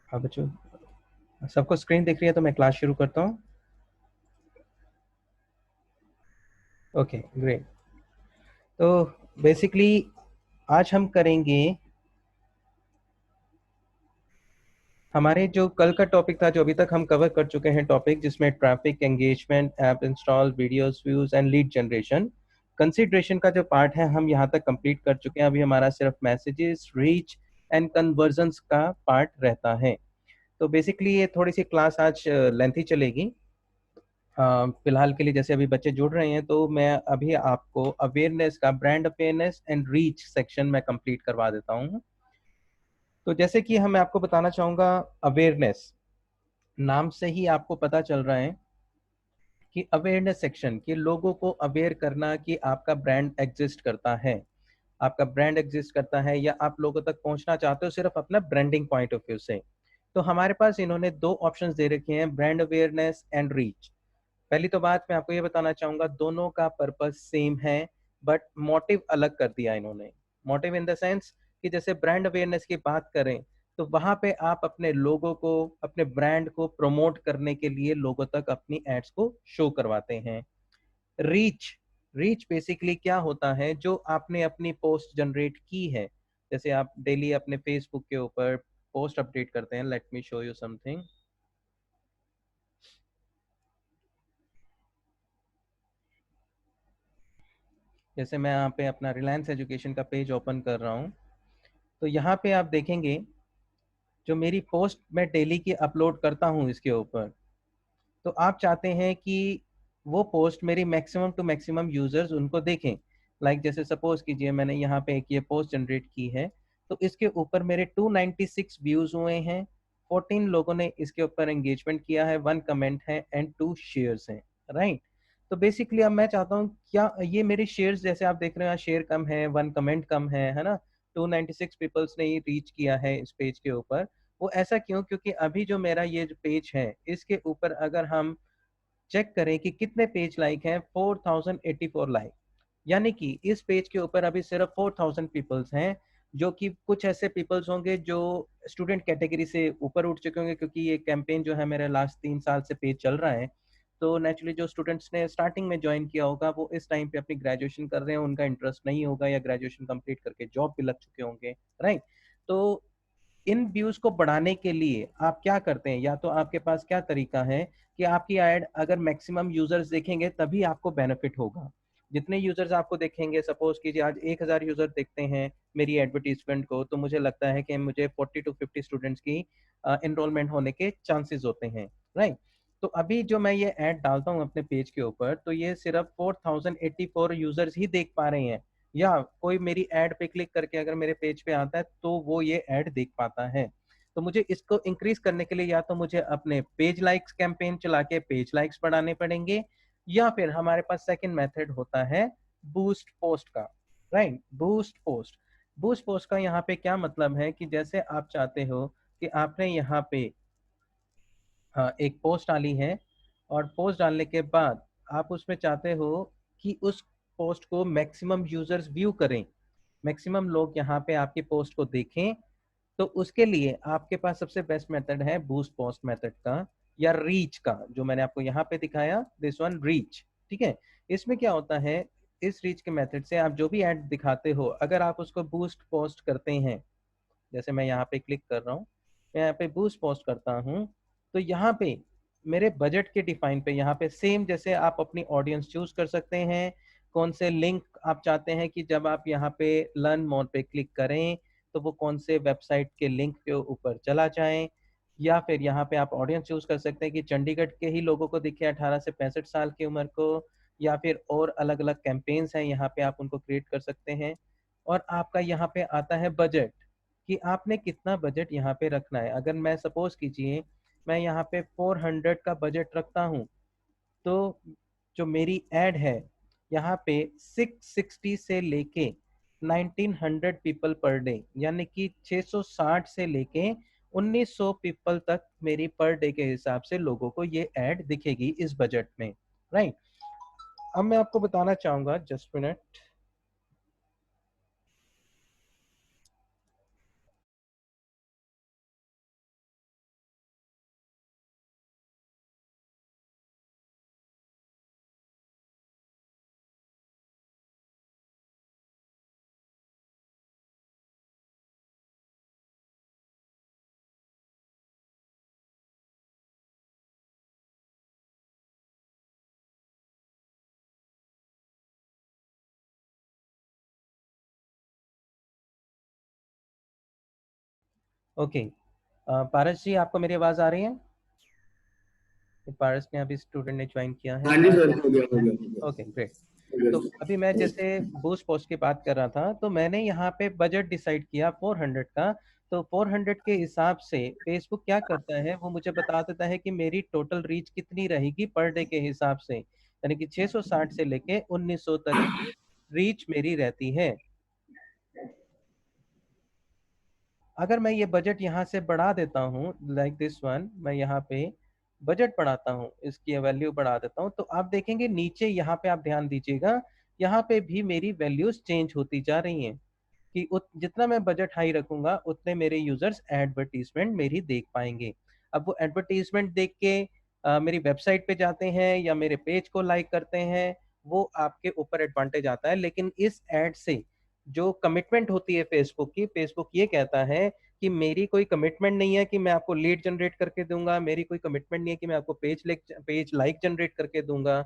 हाँ बच्चों, सबको स्क्रीन दिख रही है तो मैं क्लास शुरू करता हूँ। Okay, great. तो बेसिकली आज हम करेंगे हमारे जो कल का टॉपिक था, जो अभी तक हम कवर कर चुके हैं टॉपिक, जिसमें traffic, engagement, app install, videos, views and lead generation. Consideration का जो पार्ट है हम यहाँ तक कंप्लीट कर चुके हैं। अभी हमारा सिर्फ मैसेजेस, रीच एंड कन्वर्जन्स का पार्ट रहता है। तो बेसिकली ये थोड़ी सी क्लास आज लेंथी चलेगी। फिलहाल के लिए जैसे अभी बच्चे जुड़ रहे हैं तो मैं अभी आपको अवेयरनेस का, brand awareness and reach section में कंप्लीट करवा देता हूँ। तो जैसे कि मैं आपको बताना चाहूँगा, अवेयरनेस नाम से ही आपको पता चल रहा है कि अवेयरनेस सेक्शन, कि लोगों को अवेयर करना कि आपका ब्रांड एग्जिस्ट करता है, आपका ब्रांड एग्जिस्ट करता है, या आप लोगों तक पहुंचना चाहते हो सिर्फ अपना ब्रांडिंग पॉइंट ऑफ व्यू से। तो हमारे पास इन्होंने दो ऑप्शंस दे रखे हैं, ब्रांड अवेयरनेस एंड रीच। पहली तो बात मैं आपको ये बताना चाहूंगा, दोनों का पर्पस सेम है, बट मोटिव अलग कर दिया इन्होंने। मोटिव इन द सेंस कि जैसे ब्रांड अवेयरनेस की बात करें तो वहां पे आप अपने लोगों को, अपने ब्रांड को प्रमोट करने के लिए लोगों तक अपनी एड्स को शो करवाते हैं। रीच, रीच बेसिकली क्या होता है, जो आपने अपनी पोस्ट जनरेट की है, जैसे आप डेली अपने फेसबुक के ऊपर पोस्ट अपडेट करते हैं। Let me show you something. जैसे मैं यहाँ पे अपना रिलायंस एजुकेशन का पेज ओपन कर रहा हूँ, तो यहाँ पे आप देखेंगे जो मेरी पोस्ट मैं डेली की अपलोड करता हूँ इसके ऊपर, तो आप चाहते हैं कि वो पोस्ट मेरी मैक्सिमम टू मैक्सिमम यूजर्स उनको देखें। जैसे सपोज कीजिए मैंने यहाँ पे एक ये पोस्ट जनरेट की है, तो इसके ऊपर मेरे 296 व्यूज हुए हैं, 14 लोगों ने इसके ऊपर एंगेजमेंट किया है, 1 कमेंट है एंड 2 शेयर्स हैं। राइट। तो बेसिकली अब मैं चाहता हूँ क्या ये मेरे शेयर्स, जैसे आप देख रहे हैं शेयर कम है, 1 कमेंट कम है ना, 296 पीपल्स ने ही रीच किया है इस पेज के ऊपर। वो ऐसा क्यों? क्योंकि अभी जो मेरा ये जो पेज है इसके ऊपर अगर हम चेक करें कि कितने पेज लाइक हैं, 4084 लाइक। यानी कि इस पेज के ऊपर अभी सिर्फ 4000 पीपल्स हैं, जो कि कुछ ऐसे पीपल्स होंगे जो स्टूडेंट कैटेगरी से ऊपर उठ चुके होंगे, क्योंकि ये कैंपेन जो है मेरे लास्ट 3 साल से पेज चल रहा है। तो नेचुरली जो स्टूडेंट्स ने स्टार्टिंग में ज्वाइन किया होगा वो इस टाइम पे अपनी ग्रेजुएशन कर रहे हैं, उनका इंटरेस्ट नहीं होगा, या ग्रेजुएशन कंप्लीट करके जॉब पे लग चुके होंगे। राइट। तो इन व्यूज को बढ़ाने के लिए आप क्या करते हैं, या तो आपके पास क्या तरीका है कि आपकी ऐड अगर मैक्सिमम यूजर्स देखेंगे तभी आपको बेनिफिट होगा। जितने यूजर्स आपको देखेंगे, सपोज कीजिए आज 1000 यूजर देखते हैं मेरी एडवर्टीजमेंट को, तो मुझे लगता है कि मुझे 40 to 50 स्टूडेंट्स की एनरोलमेंट होने के चांसेस होते हैं। राइट। तो अभी जो मैं ये ऐड डालता हूँ अपने पेज के ऊपर, तो ये सिर्फ 4084 यूजर्स ही देख पा रहे हैं, या कोई मेरी ऐड पे क्लिक करके अगर मेरे पेज पे आता है तो वो ये ऐड देख पाता है। तो मुझे इसको इंक्रीज करने के लिए या तो मुझे अपने पेज लाइक्स कैंपेन चला के पेज लाइक्स बढ़ाने पड़ेंगे, या फिर हमारे पास सेकंड मेथड होता है बूस्ट पोस्ट का। Right. Boost post, boost post का यहाँ पे क्या मतलब है कि जैसे आप चाहते हो कि आपने यहाँ पे एक पोस्ट डाली है, और पोस्ट डालने के बाद आप उसमें चाहते हो कि उस पोस्ट को मैक्सिमम यूजर्स व्यू करें, मैक्सिमम लोग यहाँ पे आपकी पोस्ट को देखें। तो उसके लिए आपके पास सबसे बेस्ट मेथड है बूस्ट पोस्ट मेथड का, या रीच का, जो मैंने आपको यहाँ पे दिखाया, दिस वन रीच। ठीक है। इसमें क्या होता है, इस रीच के मेथड से आप जो भी ऐड दिखाते हो, अगर आप उसको बूस्ट पोस्ट करते हैं, जैसे मैं यहाँ पे क्लिक कर रहा हूँ, मैं यहाँ पे बूस्ट पोस्ट करता हूँ, तो यहाँ पे मेरे बजट के डिफाइन पे यहाँ पे सेम, जैसे आप अपनी ऑडियंस चूज कर सकते हैं, कौन से लिंक आप चाहते हैं कि जब आप यहाँ पे लर्न मोर पे क्लिक करें तो वो कौन से वेबसाइट के लिंक के ऊपर चला जाए, या फिर यहाँ पे आप ऑडियंस चूज कर सकते हैं कि चंडीगढ़ के ही लोगों को दिखे 18 से 65 साल की उम्र को, या फिर और अलग अलग कैंपेन्स हैं यहाँ पे आप उनको क्रिएट कर सकते हैं। और आपका यहाँ पे आता है बजट, कि आपने कितना बजट यहाँ पे रखना है। अगर मैं सपोज कीजिए मैं यहाँ पे 400 का बजट रखता हूँ, तो जो मेरी एड है यहाँ पे 660 से लेके 1900 पीपल पर डे, यानी कि 660 से लेके 1900 पीपल तक मेरी पर डे के हिसाब से लोगों को ये एड दिखेगी इस बजट में। राइट। अब मैं आपको बताना चाहूंगा, जस्ट मिनट। ओके, पारस जी आपको मेरी आवाज़ आ रही है? पारस ने अभी स्टूडेंट ने ज्वाइन किया है। हाँ जी सर, हो गया हो गया हो गया ओके ग्रेट। हो गया तो अभी मैं सर। जैसे बूस्ट पोस्ट की बात कर रहा था, तो मैंने यहाँ पे बजट डिसाइड किया 400 का। तो 400 के हिसाब से फेसबुक क्या करता है, वो मुझे बता देता है कि मेरी टोटल रीच कितनी रहेगी पर डे के हिसाब से, यानी कि 660 से लेके 1900 तक की रीच मेरी रहती है। अगर मैं ये बजट यहाँ से बढ़ा देता हूँ, लाइक दिस वन, मैं यहाँ पे बजट बढ़ाता हूँ, इसकी वैल्यू बढ़ा देता हूँ, तो आप देखेंगे नीचे यहाँ पे, आप ध्यान दीजिएगा, यहाँ पे भी मेरी वैल्यूज चेंज होती जा रही हैं कि जितना मैं बजट हाई रखूंगा उतने मेरे यूजर्स एडवर्टीजमेंट मेरी देख पाएंगे। अब वो एडवर्टीजमेंट देख के मेरी वेबसाइट पे जाते हैं या मेरे पेज को लाइक करते हैं, वो आपके ऊपर एडवांटेज आता है। लेकिन इस एड से जो कमिटमेंट होती है फेसबुक की, फेसबुक ये कहता है कि मेरी कोई कमिटमेंट नहीं है कि मैं आपको लीड जनरेट करके दूंगा, मेरी कोई कमिटमेंट नहीं है कि मैं आपको पेज लाइक जनरेट करके दूंगा।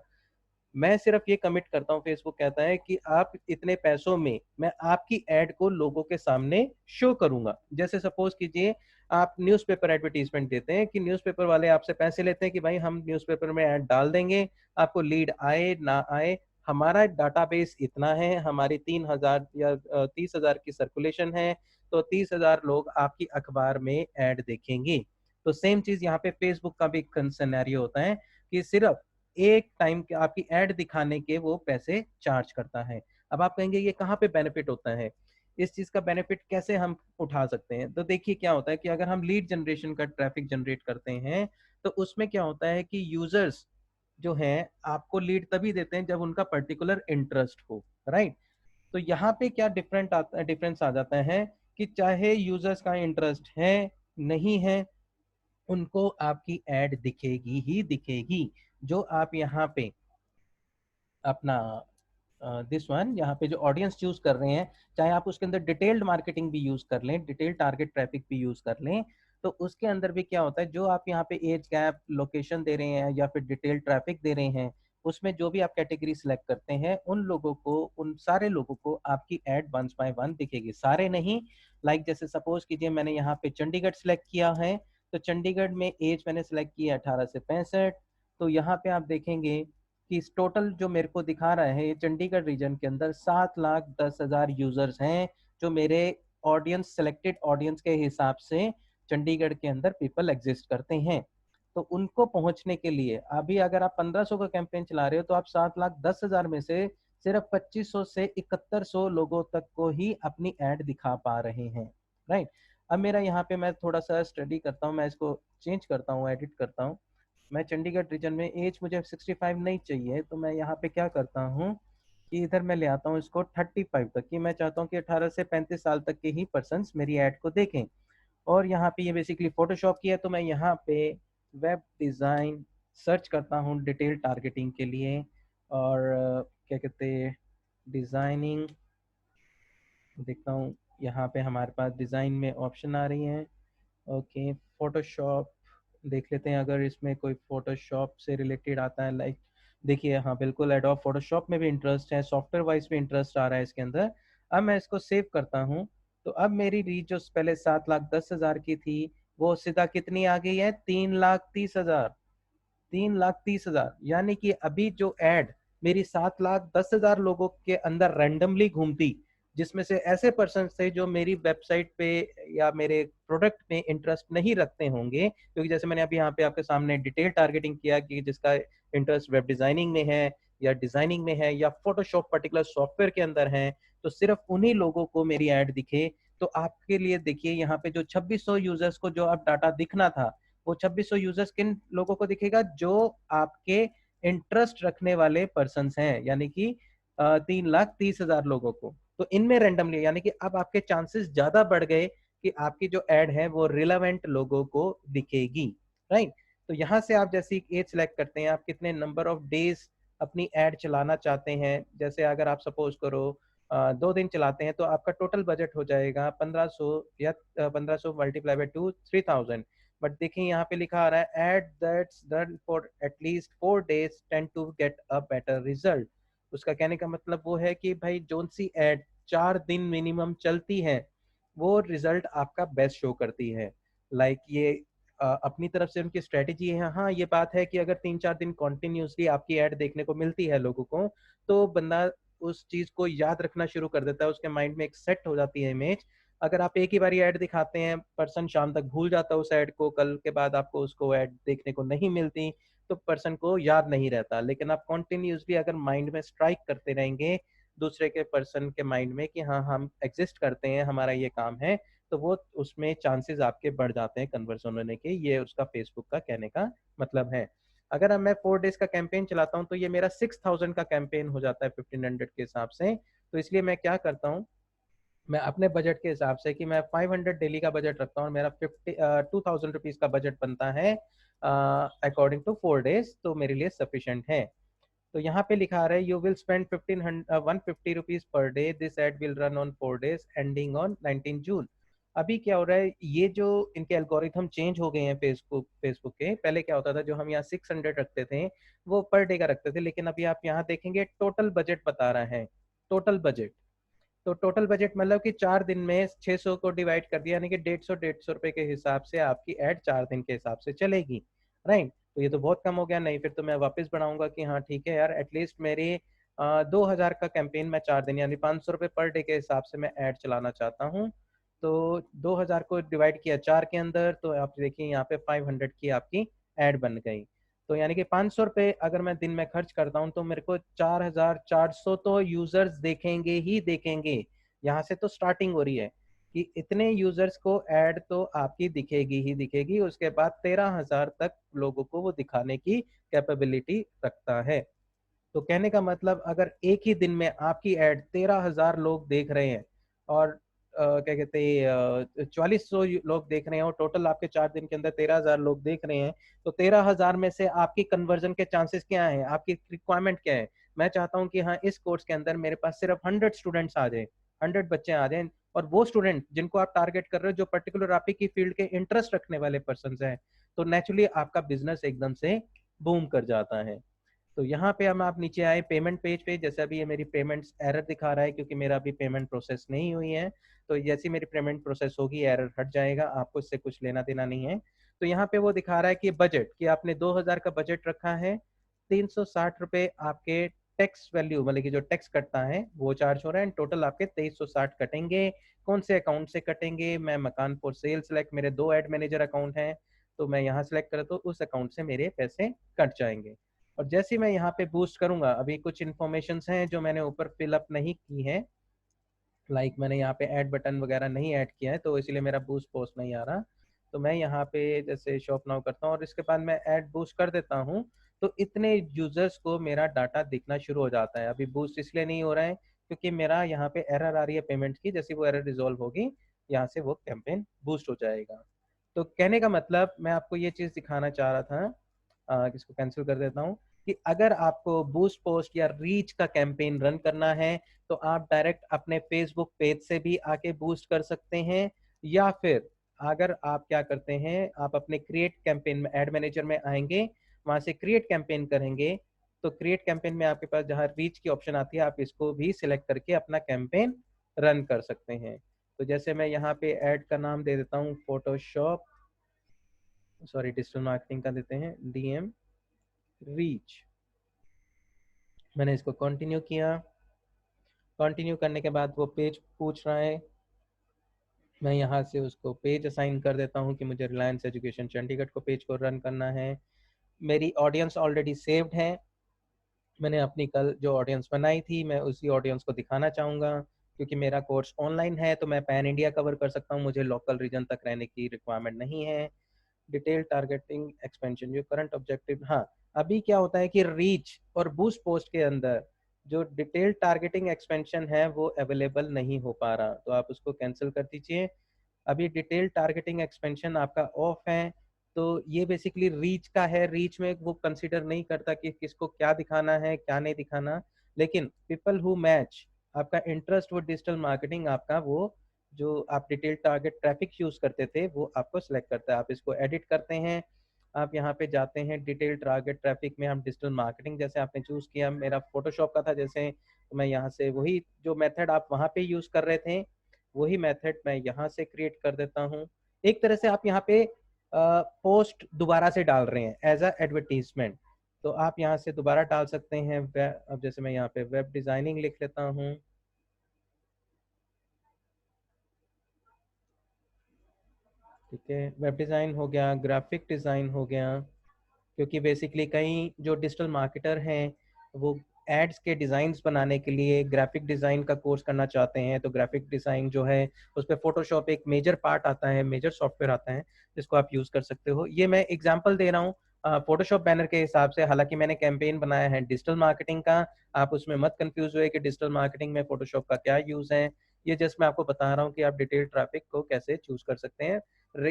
मैं सिर्फ ये कमिट करता हूँ, फेसबुक कहता है कि आप इतने पैसों में मैं आपकी एड को लोगों के सामने शो करूंगा। जैसे सपोज कीजिए आप न्यूज़पेपर एडवर्टीजमेंट देते हैं कि न्यूज़पेपर वाले आपसे पैसे लेते हैं कि भाई हम न्यूज़पेपर में ऐड डाल देंगे, आपको लीड आए ना आए, हमारा डाटाबेस इतना है, हमारी 3,000 या 30,000 की सर्कुलेशन है, तो 30,000 लोग आपकी अखबार में ऐड देखेंगे। तो सेम चीज यहाँ पे फेसबुक का भी सिनेरियो होता है कि सिर्फ एक टाइम के आपकी एड दिखाने के वो पैसे चार्ज करता है। अब आप कहेंगे ये कहाँ पे बेनिफिट होता है, इस चीज का बेनिफिट कैसे हम उठा सकते हैं? तो देखिए क्या होता है कि अगर हम लीड जनरेशन का ट्रैफिक जनरेट करते हैं, तो उसमें क्या होता है कि यूजर्स जो हैं आपको लीड तभी देते हैं जब उनका पर्टिकुलर इंटरेस्ट हो, राइट? तो यहाँ पे क्या डिफरेंस आ जाता है कि चाहे यूजर्स का इंटरेस्ट है नहीं है, उनको आपकी एड दिखेगी ही दिखेगी। जो आप यहाँ पे अपना दिस वन, यहाँ पे जो ऑडियंस चूज कर रहे हैं, चाहे आप उसके अंदर डिटेल्ड मार्केटिंग भी यूज कर लें, डिटेल्ड टारगेट ट्रैफिक भी यूज कर लें, तो उसके अंदर भी क्या होता है, जो आप यहाँ पे एज गैप लोकेशन दे रहे हैं या फिर डिटेल्ड ट्रैफिक दे रहे हैं, उसमें जो भी आप कैटेगरी सिलेक्ट करते हैं, उन लोगों को, उन सारे लोगों को आपकी एड वन बाय वन दिखेगी, सारे नहीं। लाइक जैसे सपोज कीजिए मैंने यहाँ पे चंडीगढ़ सिलेक्ट किया है, तो चंडीगढ़ में एज मैंने सिलेक्ट किया 18 से 65। तो यहाँ पे आप देखेंगे कि इस टोटल जो मेरे को दिखा रहा है, ये चंडीगढ़ रीजन के अंदर 7,10,000 यूजर्स हैं, जो मेरे ऑडियंस, सेलेक्टेड ऑडियंस के हिसाब से चंडीगढ़ के अंदर पीपल एग्जिस्ट करते हैं। तो उनको पहुंचने के लिए अभी अगर आप 1500 का कैंपेन चला रहे हो, तो आप 7,10,000 में से सिर्फ 2500 से 7100 लोगों तक को ही अपनी एड दिखा पा रहे हैं, राइट? अब मेरा यहाँ पे मैं थोड़ा सा स्टडी करता हूँ, मैं इसको चेंज करता हूँ, एडिट करता हूँ। मैं चंडीगढ़ रीजन में एज मुझे 65 नहीं चाहिए, तो मैं यहाँ पे क्या करता हूँ कि इधर मैं ले आता हूँ इसको 35 तक, कि मैं चाहता हूँ कि 18 से 35 साल तक के ही पर्सन्स मेरी ऐड को देखें। और यहाँ पे ये बेसिकली फोटोशॉप की है, तो मैं यहाँ पे वेब डिज़ाइन सर्च करता हूँ डिटेल टारगेटिंग के लिए। और क्या कहते हैं, डिज़ाइनिंग देखता हूँ, यहाँ पे हमारे पास डिज़ाइन में ऑप्शन आ रही हैं। ओके, फोटोशॉप देख लेते हैं, अगर इसमें कोई फोटोशॉप से रिलेटेड आता है, लाइक देखिए, हाँ बिल्कुल एडोब फोटोशॉप में भी इंटरेस्ट है, सॉफ्टवेयर वाइज भी इंटरेस्ट आ रहा है इसके अंदर। अब मैं इसको सेव करता हूँ, तो अब मेरी रीच जो पहले 7,10,000 की थी, वो सीधा कितनी आ गई है, 3,30,000। 3,30,000, यानी कि अभी जो एड मेरी 7,10,000 लोगों के अंदर रैंडमली घूमती, जिसमें से ऐसे पर्सन थे जो मेरी वेबसाइट पे या मेरे प्रोडक्ट में इंटरेस्ट नहीं रखते होंगे, क्योंकि जैसे मैंने अभी यहाँ पे आपके सामने डिटेल टारगेटिंग किया कि जिसका इंटरेस्ट वेब डिजाइनिंग में है या डिजाइनिंग में है या फोटोशॉप पर्टिकुलर सॉफ्टवेयर के अंदर है, तो सिर्फ उन्हीं लोगों को मेरी एड दिखे। तो आपके लिए देखिए यहाँ पे जो 2600 यूजर्स को जो अब डाटा दिखना था, वो 2600 यूजर्स किन लोगों को दिखेगा, जो आपके इंटरेस्ट रखने वाले पर्सन हैं, यानी कि 3,30,000 लोगों को। तो इनमें रेंडमली, यानी कि अब आपके चांसेस ज्यादा बढ़ गए कि आपकी जो एड है वो रिलेवेंट लोगों को दिखेगी, राइट? तो यहाँ से आप जैसे एज सेलेक्ट करते हैं, आप कितने नंबर ऑफ डेज अपनी एड चलाना चाहते हैं। जैसे अगर आप सपोज करो 2 दिन चलाते हैं, तो आपका टोटल बजट हो जाएगा 1500, या 1500 मल्टीप्लाई बाय 2, 3,000। बट देखिए यहाँ पे लिखा आ रहा है ad that's done for at least 4 days tend to get a better result. उसका कहने का मतलब वो है कि भाई जोन सी एड 4 दिन मिनिमम चलती है, वो रिजल्ट आपका बेस्ट शो करती है। लाइक ये अपनी तरफ से उनकी स्ट्रेटेजी है। हाँ, ये बात है कि अगर 3-4 दिन कंटिन्यूअसली आपकी ऐड देखने को मिलती है लोगों को, तो बंदा उस चीज़ को याद रखना शुरू कर देता है, उसके माइंड में एक सेट हो जाती है इमेज। अगर आप एक ही बारी ऐड दिखाते हैं, पर्सन शाम तक भूल जाता है उस ऐड को, कल के बाद आपको उसको ऐड देखने को नहीं मिलती, तो पर्सन को याद नहीं रहता। लेकिन आप कंटिन्यूअसली अगर माइंड में स्ट्राइक करते रहेंगे दूसरे के पर्सन के माइंड में कि हाँ, हम एग्जिस्ट करते हैं, हमारा ये काम है, तो वो उसमें चांसेस आपके बढ़ जाते हैं कन्वर्जन होने के। ये उसका फेसबुक का कहने का मतलब है। अगर अब मैं 4 डेज का कैंपेन चलाता हूँ तो ये मेरा 6000 का कैंपेन हो जाता है 1500 के हिसाब से। तो इसलिए मैं क्या करता हूँ, मैं अपने बजट के हिसाब से कि मैं 500 डेली का बजट रखता हूँ और मेरा 2000 रुपीज का बजट बनता है अकॉर्डिंग टू 4 डेज, तो मेरे लिए सफिशिएंट है। तो यहाँ पे लिखा रहा है you will spend 150 rupees per day, this ad will run on 4 days ending on 19 June. अभी क्या हो रहा है, ये जो इनके एल्गोरिथम चेंज हो गए हैं फेसबुक के। पहले क्या होता था, जो हम यहाँ 600 रखते थे वो पर डे का रखते थे, लेकिन अभी आप यहाँ देखेंगे टोटल बजट बता रहा है, टोटल बजट। तो टोटल बजट मतलब कि 4 दिन में 600 को डिवाइड कर दिया, यानी कि 150 रुपए के हिसाब से आपकी एड 4 दिन के हिसाब से चलेगी, राइट। तो ये तो बहुत कम हो गया। नहीं, फिर तो मैं वापस बढ़ाऊंगा कि हाँ ठीक है यार, एटलीस्ट मेरे 2000 का कैंपेन मैं 4 दिन यानी 500 रुपये पर डे के हिसाब से मैं ऐड चलाना चाहता हूँ। तो 2000 को डिवाइड किया 4 के अंदर, तो आप देखिए यहाँ पे 500 की आपकी ऐड बन गई। तो यानी कि 500 रुपये अगर मैं दिन में खर्च करता हूँ तो मेरे को 4400 तो यूजर्स देखेंगे ही देखेंगे। यहाँ से तो स्टार्टिंग हो रही है कि इतने यूजर्स को ऐड तो आपकी दिखेगी ही दिखेगी। उसके बाद 13,000 तक लोगों को वो दिखाने की कैपेबिलिटी रखता है। तो कहने का मतलब, अगर एक ही दिन में आपकी ऐड 13,000 लोग देख रहे हैं और क्या कहते हैं 4400 लोग देख रहे हैं, और टोटल आपके 4 दिन के अंदर 13,000 लोग देख रहे हैं, तो 13,000 में से आपकी कन्वर्जन के चांसेस क्या हैं, आपकी रिक्वायरमेंट क्या है। मैं चाहता हूं कि हाँ, इस कोर्स के अंदर मेरे पास सिर्फ 100 स्टूडेंट्स आ जाए, 100 बच्चे आ जाएं, और वो स्टूडेंट जिनको आप टारगेट कर रहे हो जो पर्टिकुलर आप की फील्ड के इंटरेस्ट रखने वाले पर्सन हैं, तो नेचुरली आपका बिजनेस एकदम से बूम कर जाता है। तो यहाँ पे हम आप नीचे आए पेमेंट पेज पे। जैसे अभी ये मेरी पेमेंट्स एरर दिखा रहा है क्योंकि मेरा अभी पेमेंट प्रोसेस नहीं हुई है। तो जैसी मेरी पेमेंट प्रोसेस होगी एरर हट जाएगा, आपको इससे कुछ लेना देना नहीं है। तो यहाँ पे वो दिखा रहा है कि बजट, कि आपने 2000 का बजट रखा है, 360 रुपये आपके टैक्स वैल्यू मतलब कि जो टैक्स कटता है वो चार्ज हो रहा है। टोटल आपके 2360 कटेंगे। कौन से अकाउंट से कटेंगे, मैं मकान फॉर सेल सेलेक्ट, मेरे 2 एड मैनेजर अकाउंट हैं, तो मैं यहाँ सेलेक्ट करा तो उस अकाउंट से मेरे पैसे कट जाएंगे। और जैसे ही मैं यहाँ पे बूस्ट करूंगा, अभी कुछ इन्फॉर्मेशन हैं जो मैंने ऊपर फिलअप नहीं की है, लाइक मैंने यहाँ पे ऐड बटन वगैरह नहीं ऐड किया है, तो इसलिए मेरा बूस्ट पोस्ट नहीं आ रहा। तो मैं यहाँ पे जैसे शॉप नाउ करता हूँ और इसके बाद मैं ऐड बूस्ट कर देता हूँ, तो इतने यूजर्स को मेरा डाटा दिखना शुरू हो जाता है। अभी बूस्ट इसलिए नहीं हो रहा है क्योंकि मेरा यहाँ पे एरर आ रही है पेमेंट की। जैसे वो एरर रिजॉल्व होगी, यहाँ से वो कैंपेन बूस्ट हो जाएगा। तो कहने का मतलब, मैं आपको ये चीज़ दिखाना चाह रहा था, इसको कैंसिल कर देता हूँ, कि अगर आपको बूस्ट पोस्ट या रीच का कैंपेन रन करना है तो आप डायरेक्ट अपने फेसबुक पेज से भी आके बूस्ट कर सकते हैं, या फिर अगर आप क्या करते हैं, आप अपने क्रिएट कैंपेन में एड मैनेजर में आएंगे, वहां से क्रिएट कैंपेन करेंगे, तो क्रिएट कैंपेन में आपके पास जहां रीच की ऑप्शन आती है, आप इसको भी सिलेक्ट करके अपना कैंपेन रन कर सकते हैं। तो जैसे मैं यहाँ पे ऐड का नाम दे देता हूँ फोटोशॉप, सॉरी डिजिटल मार्केटिंग का देते हैं डीएम रीच। मैंने इसको कंटिन्यू किया। कंटिन्यू करने के बाद वो पेज पूछ रहा है, मैं यहाँ से उसको पेज असाइन कर देता हूँ कि मुझे रिलायंस एजुकेशन चंडीगढ़ को पेज को रन करना है। मेरी ऑडियंस ऑलरेडी सेव्ड है, मैंने अपनी कल जो ऑडियंस बनाई थी मैं उसी ऑडियंस को दिखाना चाहूँगा। क्योंकि मेरा कोर्स ऑनलाइन है तो मैं पैन इंडिया कवर कर सकता हूँ, मुझे लोकल रीजन तक रहने की रिक्वायरमेंट नहीं है। डिटेल टारगेटिंग एक्सपेंशन जो करंट ऑब्जेक्टिव, हाँ, अभी क्या होता है कि रीच और बूस्ट पोस्ट के अंदर जो डिटेल टारगेटिंग एक्सपेंशन है वो अवेलेबल नहीं हो पा रहा, तो आप उसको कैंसिल कर दीजिए। अभी डिटेल टारगेटिंग एक्सपेंशन आपका ऑफ है। तो ये बेसिकली रीच का है, रीच में वो कंसीडर नहीं करता कि किसको क्या दिखाना है क्या नहीं दिखाना, लेकिन पीपल हु मैच आपका इंटरेस्ट वो डिजिटल मार्केटिंग, आपका वो जो आप डिटेल टारगेट ट्रैफिक यूज करते थे वो आपको सिलेक्ट करता है। आप इसको एडिट करते हैं, आप यहाँ पे जाते हैं डिटेल टारगेट ट्रैफिक में, हम डिजिटल मार्केटिंग जैसे आपने चूज किया, मेरा फोटोशॉप का था जैसे, तो मैं यहाँ से वही जो मेथड आप वहाँ पे यूज कर रहे थे वही मेथड मैं यहाँ से क्रिएट कर देता हूँ। एक तरह से आप यहाँ पे पोस्ट दोबारा से डाल रहे हैं एज अ एडवर्टीजमेंट, तो आप यहाँ से दोबारा डाल सकते हैं। अब जैसे मैं यहाँ पे वेब डिज़ाइनिंग लिख लेता हूँ, ठीक है, वेब डिज़ाइन हो गया, ग्राफिक डिज़ाइन हो गया, क्योंकि बेसिकली कई जो डिजिटल मार्केटर हैं वो एड्स के डिज़ाइंस बनाने के लिए ग्राफिक डिज़ाइन का कोर्स करना चाहते हैं, तो ग्राफिक डिज़ाइन जो है उस पर फोटोशॉप एक मेजर पार्ट आता है, मेजर सॉफ्टवेयर आता है जिसको आप यूज़ कर सकते हो। ये मैं एग्जांपल दे रहा हूँ फोटोशॉप बैनर के हिसाब से, हालांकि मैंने कैंपेन बनाया है डिजिटल मार्केटिंग का। आप उसमें मत कंफ्यूज हुए कि डिजिटल मार्केटिंग में फोटोशॉप का क्या यूज़ है, ये जस्ट मैं आपको बता रहा हूँ कि आप डिटेल ट्रैफिक को कैसे चूज कर सकते हैं।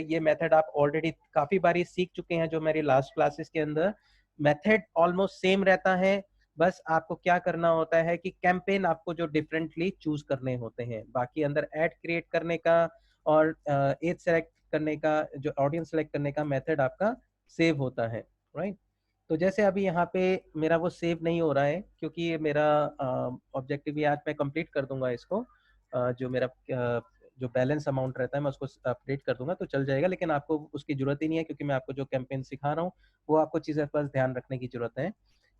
ये मेथड आप ऑलरेडी काफ़ी बारी सीख चुके हैं जो मेरी लास्ट क्लासेस के अंदर। मेथड ऑलमोस्ट सेम रहता है, बस आपको क्या करना होता है कि कैंपेन आपको जो डिफरेंटली चूज करने होते हैं, बाकी अंदर ऐड क्रिएट करने का और एज सेलेक्ट करने का, जो ऑडियंस सेलेक्ट करने का मेथड आपका सेव होता है, राइट। तो जैसे अभी यहाँ पे मेरा वो सेव नहीं हो रहा है क्योंकि ये मेरा ऑब्जेक्टिव भी आज मैं कंप्लीट कर दूंगा इसको। जो मेरा जो बैलेंस अमाउंट रहता है मैं उसको अपडेट कर दूंगा तो चल जाएगा, लेकिन आपको उसकी जरूरत ही नहीं है क्योंकि मैं आपको जो कैंपेन सिखा रहा हूँ वो आपको चीज़ें बस ध्यान रखने की जरूरत है।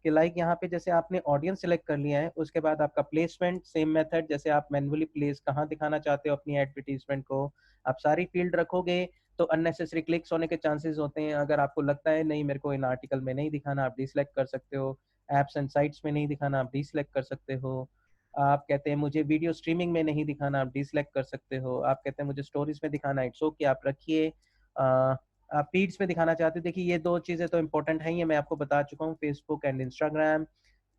कि लाइक यहाँ पे जैसे आपने ऑडियंस सेलेक्ट कर लिया है, उसके बाद आपका प्लेसमेंट सेम मेथड, जैसे आप मैन्युअली प्लेस कहाँ दिखाना चाहते हो अपनी एडवर्टीजमेंट को, आप सारी फील्ड रखोगे तो अननेसेसरी क्लिक्स होने के चांसेस होते हैं। अगर आपको लगता है नहीं मेरे को इन आर्टिकल में नहीं दिखाना, आप डिसलेक्ट कर सकते हो। एप्स एंड साइट्स में नहीं दिखाना, आप डिसलेक्ट कर सकते हो। आप कहते हैं मुझे वीडियो स्ट्रीमिंग में नहीं दिखाना, आप डिसलेक्ट कर सकते हो। आप कहते हैं मुझे स्टोरीज में दिखाना, इट्स ओके, आप रखिए। आप फीड्स में दिखाना चाहते हो, देखिए ये दो चीज़ें तो इंपॉर्टेंट हैं, ये मैं आपको बता चुका हूँ, फेसबुक एंड इंस्टाग्राम।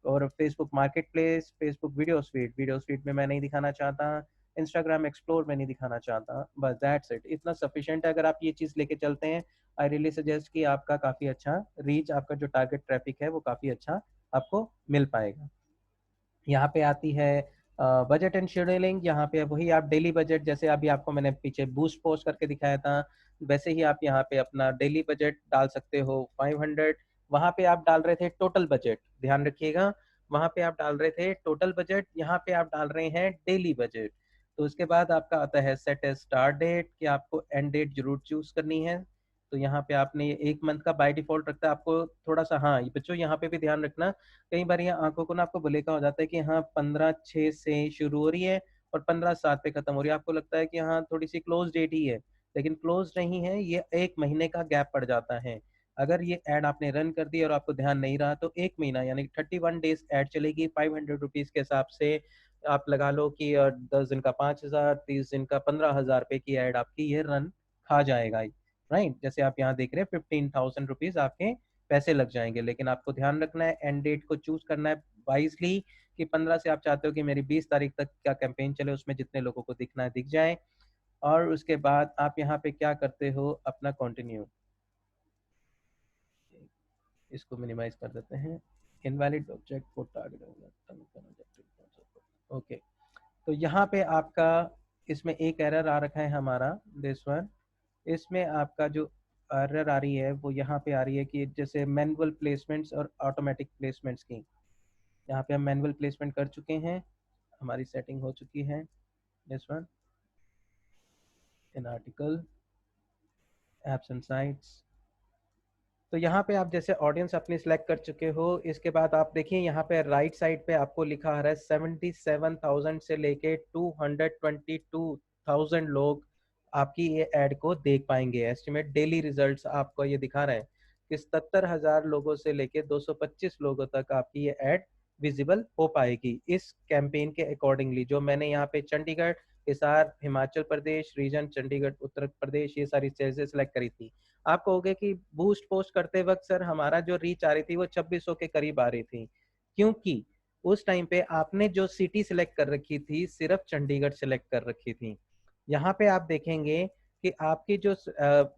और Facebook market place, Facebook video speed में मैं नहीं दिखाना चाहता, इंस्टाग्राम एक्सप्लोर में नहीं दिखाना चाहता, बस दैट्स इट, इतना सफिशिएंट है। अगर आप ये चीज़ लेके चलते हैं आई रियली सजेस्ट कि आपका काफ़ी अच्छा रीच, आपका जो टारगेट ट्रैफिक है वो काफ़ी अच्छा आपको मिल पाएगा। यहाँ पे आती है बजट एंड शेड्यूलिंग। यहाँ पे वही आप डेली बजट, जैसे अभी आपको मैंने पीछे बूस्ट पोस्ट करके दिखाया था, वैसे ही आप यहाँ पे अपना डेली बजट डाल सकते हो 500। वहाँ पे आप डाल रहे थे टोटल बजट, ध्यान रखिएगा, वहाँ पे आप डाल रहे थे टोटल बजट, यहाँ पे आप डाल रहे हैं डेली बजट। तो उसके बाद आपका आता है सेट ए स्टार्ट डेट, कि आपको एंड डेट जरूर चूज करनी है। तो यहाँ पे आपने ये एक मंथ का बाय डिफॉल्ट रखता है, आपको थोड़ा सा, हाँ ये बच्चों यहाँ पे भी ध्यान रखना, कई बार यहाँ आंखों को ना आपको भुलेखा हो जाता है कि हाँ 15/6 से शुरू हो रही है और 15/7 पे खत्म हो रही है, आपको लगता है कि हाँ थोड़ी सी क्लोज डेट ही है, लेकिन क्लोज नहीं है, ये एक महीने का गैप पड़ जाता है। अगर ये एड आपने रन कर दी और आपको ध्यान नहीं रहा तो एक महीना यानी 31 डेज एड चलेगी 500 रुपीज के हिसाब से। आप लगा लो कि 10 दिन का 5,000, 30 दिन का 15,000 रुपए की एड आपकी ये रन खा जाएगा, राइट। जैसे आप यहाँ देख रहे हैं 15,000 रुपीज आपके पैसे लग जाएंगे, लेकिन आपको ध्यान रखना है एंड डेट को चूज करना है वाइजली, कि 15 से आप चाहते हो कि मेरी 20 तारीख तक क्या कैंपेन चले, उसमें जितने लोगों को दिखना है दिख जाए। और उसके बाद आप यहाँ पे क्या करते हो, अपना कंटिन्यू, इसको मिनिमाइज कर देते हैं, invalid object for target, okay. तो यहाँ पे आपका इसमें एक एरर आ रखा है हमारा, दिस वन, इसमें आपका जो एरर आ रही है वो यहाँ पे आ रही है कि जैसे मैनुअल प्लेसमेंट्स और ऑटोमेटिक प्लेसमेंट्स की, यहाँ पे हम मैनुअल प्लेसमेंट कर चुके हैं, हमारी सेटिंग हो चुकी है, this one, in article, apps and sites. तो यहाँ पे आप जैसे ऑडियंस अपनी सिलेक्ट कर चुके हो, इसके बाद आप देखिए यहाँ पे राइट साइड पे आपको लिखा आ रहा है 77,000 से लेके 222,000 लोग आपकी ये ऐड को देख पाएंगे। एस्टिमेट डेली रिजल्ट्स आपको ये दिखा रहे हैं कि 77,000 लोगों से लेके 225 लोगों तक आपकी ये ऐड विजिबल हो पाएगी इस कैंपेन के अकॉर्डिंगली। जो मैंने यहाँ पे चंडीगढ़, हिसार, हिमाचल प्रदेश रीजन, चंडीगढ़, उत्तर प्रदेश, ये सारी चीजें सेलेक्ट करी थी। आप कहोगे कि बूस्ट पोस्ट करते वक्त सर हमारा जो रीच आ रही थी वो 2600 के करीब आ रही थी, क्योंकि उस टाइम पे आपने जो सिटी सिलेक्ट कर रखी थी सिर्फ चंडीगढ़ सिलेक्ट कर रखी थी। यहाँ पे आप देखेंगे कि आपकी जो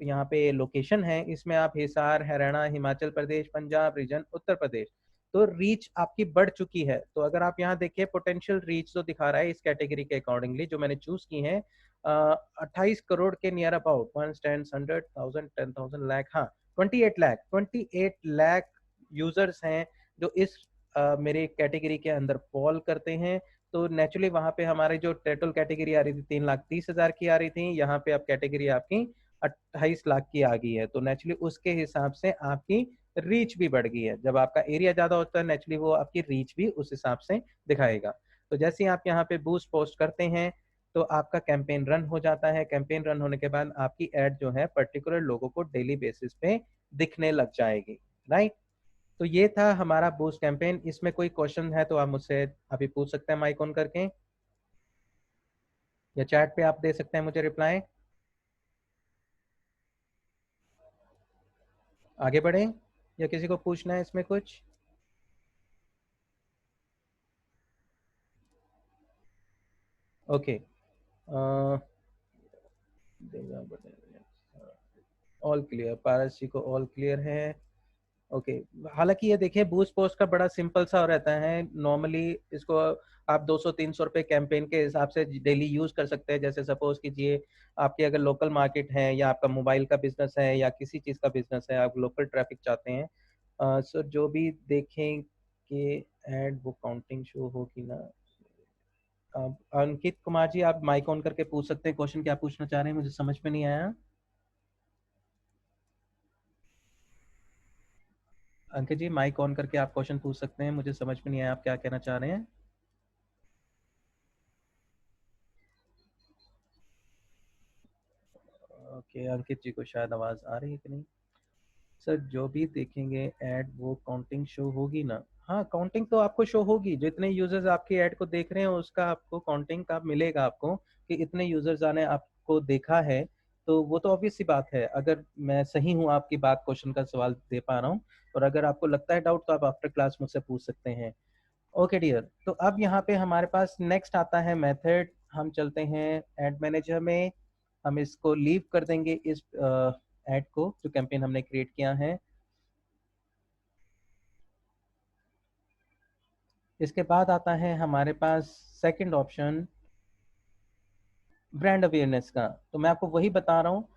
यहाँ पे लोकेशन है इसमें आप हिसार, हरियाणा, हिमाचल प्रदेश, पंजाब रीजन, उत्तर प्रदेश, तो रीच आपकी बढ़ चुकी है। तो अगर आप यहाँ देखिए पोटेंशियल रीच तो दिखा रहा है इस कैटेगरी के अकॉर्डिंगली जो मैंने चूज की है, 28 करोड़ के नियर अबाउट, 100, 100, 10,000, 10,000 लाख, हाँ 28 लाख यूजर्स हैं जो इस मेरे कैटेगरी के अंदर फॉल करते हैं। तो नेचुरली वहाँ पे हमारी जो टोटल कैटेगरी आ रही थी 3,30,000 की आ रही थी, यहाँ पे अब कैटेगरी आपकी 28 लाख की आ गई है। तो नेचुरली उसके हिसाब से आपकी रीच भी बढ़ गई है। जब आपका एरिया ज़्यादा होता है नेचुरली वो आपकी रीच भी उस हिसाब से दिखाएगा। तो जैसे ही आप यहाँ पे बूस्ट पोस्ट करते हैं तो आपका कैंपेन रन हो जाता है। कैंपेन रन होने के बाद आपकी एड जो है पर्टिकुलर लोगों को डेली बेसिस पे दिखने लग जाएगी, राइट। तो ये था हमारा बूस्ट कैंपेन। इसमें कोई क्वेश्चन है तो आप मुझसे अभी पूछ सकते हैं माइक ऑन करके, या चैट पे आप दे सकते हैं मुझे रिप्लाई। आगे बढ़े या किसी को पूछना है इसमें कुछ? Okay, all clear, Paras ji को ऑल क्लियर है। ओके, हालांकि ये देखिए बूस्ट पोस्ट का बड़ा सिंपल सा रहता है। नॉर्मली इसको आप 200-300 रुपए कैंपेन के हिसाब से डेली यूज कर सकते हैं। जैसे सपोज कीजिए आपकी अगर लोकल मार्केट है या आपका मोबाइल का बिजनेस है या किसी चीज़ का बिजनेस है, आप लोकल ट्रैफिक चाहते हैं, सो जो भी देखें कि एड वो काउंटिंग शो होगी ना। अंकित कुमार जी आप माइक ऑन करके पूछ सकते हैं क्वेश्चन, क्या पूछना चाह रहे हैं, मुझे समझ में नहीं आया। अंकित जी माइक ऑन करके आप क्वेश्चन पूछ सकते हैं, मुझे समझ में नहीं आया आप क्या कहना चाह रहे हैं। ओके, अंकित जी को शायद आवाज आ रही है कि नहीं। सर जो भी देखेंगे ऐड वो काउंटिंग शो होगी ना। हाँ, काउंटिंग तो आपको शो होगी, जितने यूजर्स आपकी ऐड को देख रहे हैं उसका आपको काउंटिंग का मिलेगा आपको, कि इतने यूजर्स ने आपको देखा है। तो वो तो ऑब्वियस सी बात है। अगर मैं सही हूँ आपकी बात, क्वेश्चन का सवाल दे पा रहा हूँ, और अगर आपको लगता है डाउट तो आप आफ्टर क्लास मुझसे पूछ सकते हैं। ओके डियर, तो अब यहाँ पे हमारे पास नेक्स्ट आता है मेथड। हम चलते हैं एड मैनेजर में। हम इसको लीव कर देंगे इस एड को जो कैंपेन हमने क्रिएट किया है। इसके बाद आता है हमारे पास सेकंड ऑप्शन, ब्रांड अवेयरनेस का। तो मैं आपको वही बता रहा हूँ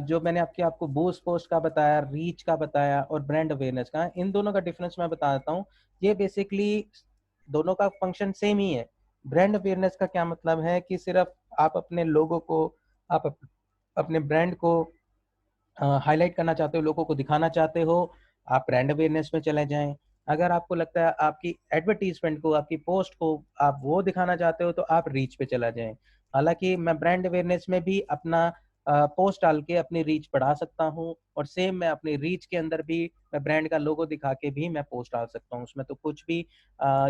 जो मैंने आपको बूस्ट पोस्ट का बताया, रीच का बताया और ब्रांड अवेयरनेस का, इन दोनों का डिफरेंस मैं बता देता हूँ। ये बेसिकली दोनों का फंक्शन सेम ही है। ब्रांड अवेयरनेस का क्या मतलब है कि सिर्फ आप अपने लोगों को, आप अपने ब्रांड को हाईलाइट करना चाहते हो, लोगों को दिखाना चाहते हो, आप ब्रांड अवेयरनेस में चले जाएं। अगर आपको लगता है आपकी एडवर्टीजमेंट को, आपकी पोस्ट को आप वो दिखाना चाहते हो तो आप रीच पे चला जाएं। हालांकि मैं ब्रांड अवेयरनेस में भी अपना पोस्ट डाल के अपनी रीच बढ़ा सकता हूँ, और सेम मैं अपनी रीच के अंदर भी मैं ब्रांड का लोगो दिखा के भी मैं पोस्ट डाल सकता हूँ। उसमें तो कुछ भी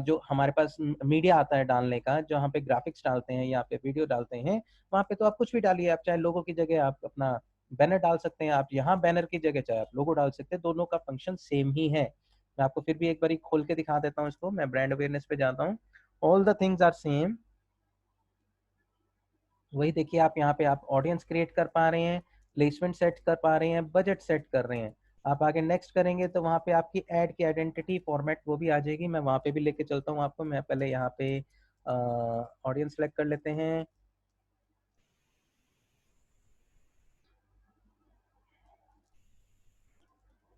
जो हमारे पास मीडिया आता है डालने का, जहाँ पे ग्राफिक्स डालते हैं या पे वीडियो डालते हैं, वहाँ पे तो आप कुछ भी डालिए। आप चाहे लोगो की जगह आप अपना बैनर डाल सकते हैं, आप यहाँ बैनर की जगह चाहे आप लोगो डाल सकते हैं, दोनों का फंक्शन सेम ही है। मैं आपको फिर भी एक बार खोल के दिखा देता हूँ इसको। मैं ब्रांड अवेयरनेस पे जाता हूँ, all the things are same. वही देखिए आप यहाँ पे आप ऑडियंस क्रिएट कर पा रहे हैं, प्लेसमेंट सेट कर पा रहे हैं, बजट सेट कर रहे हैं। आप आगे नेक्स्ट करेंगे तो वहाँ पे आपकी एड की आइडेंटिटी फॉर्मेट वो भी आ जाएगी। मैं वहाँ पे भी लेके चलता हूँ आपको। मैं पहले यहाँ पे ऑडियंस सेलेक्ट कर लेते हैं।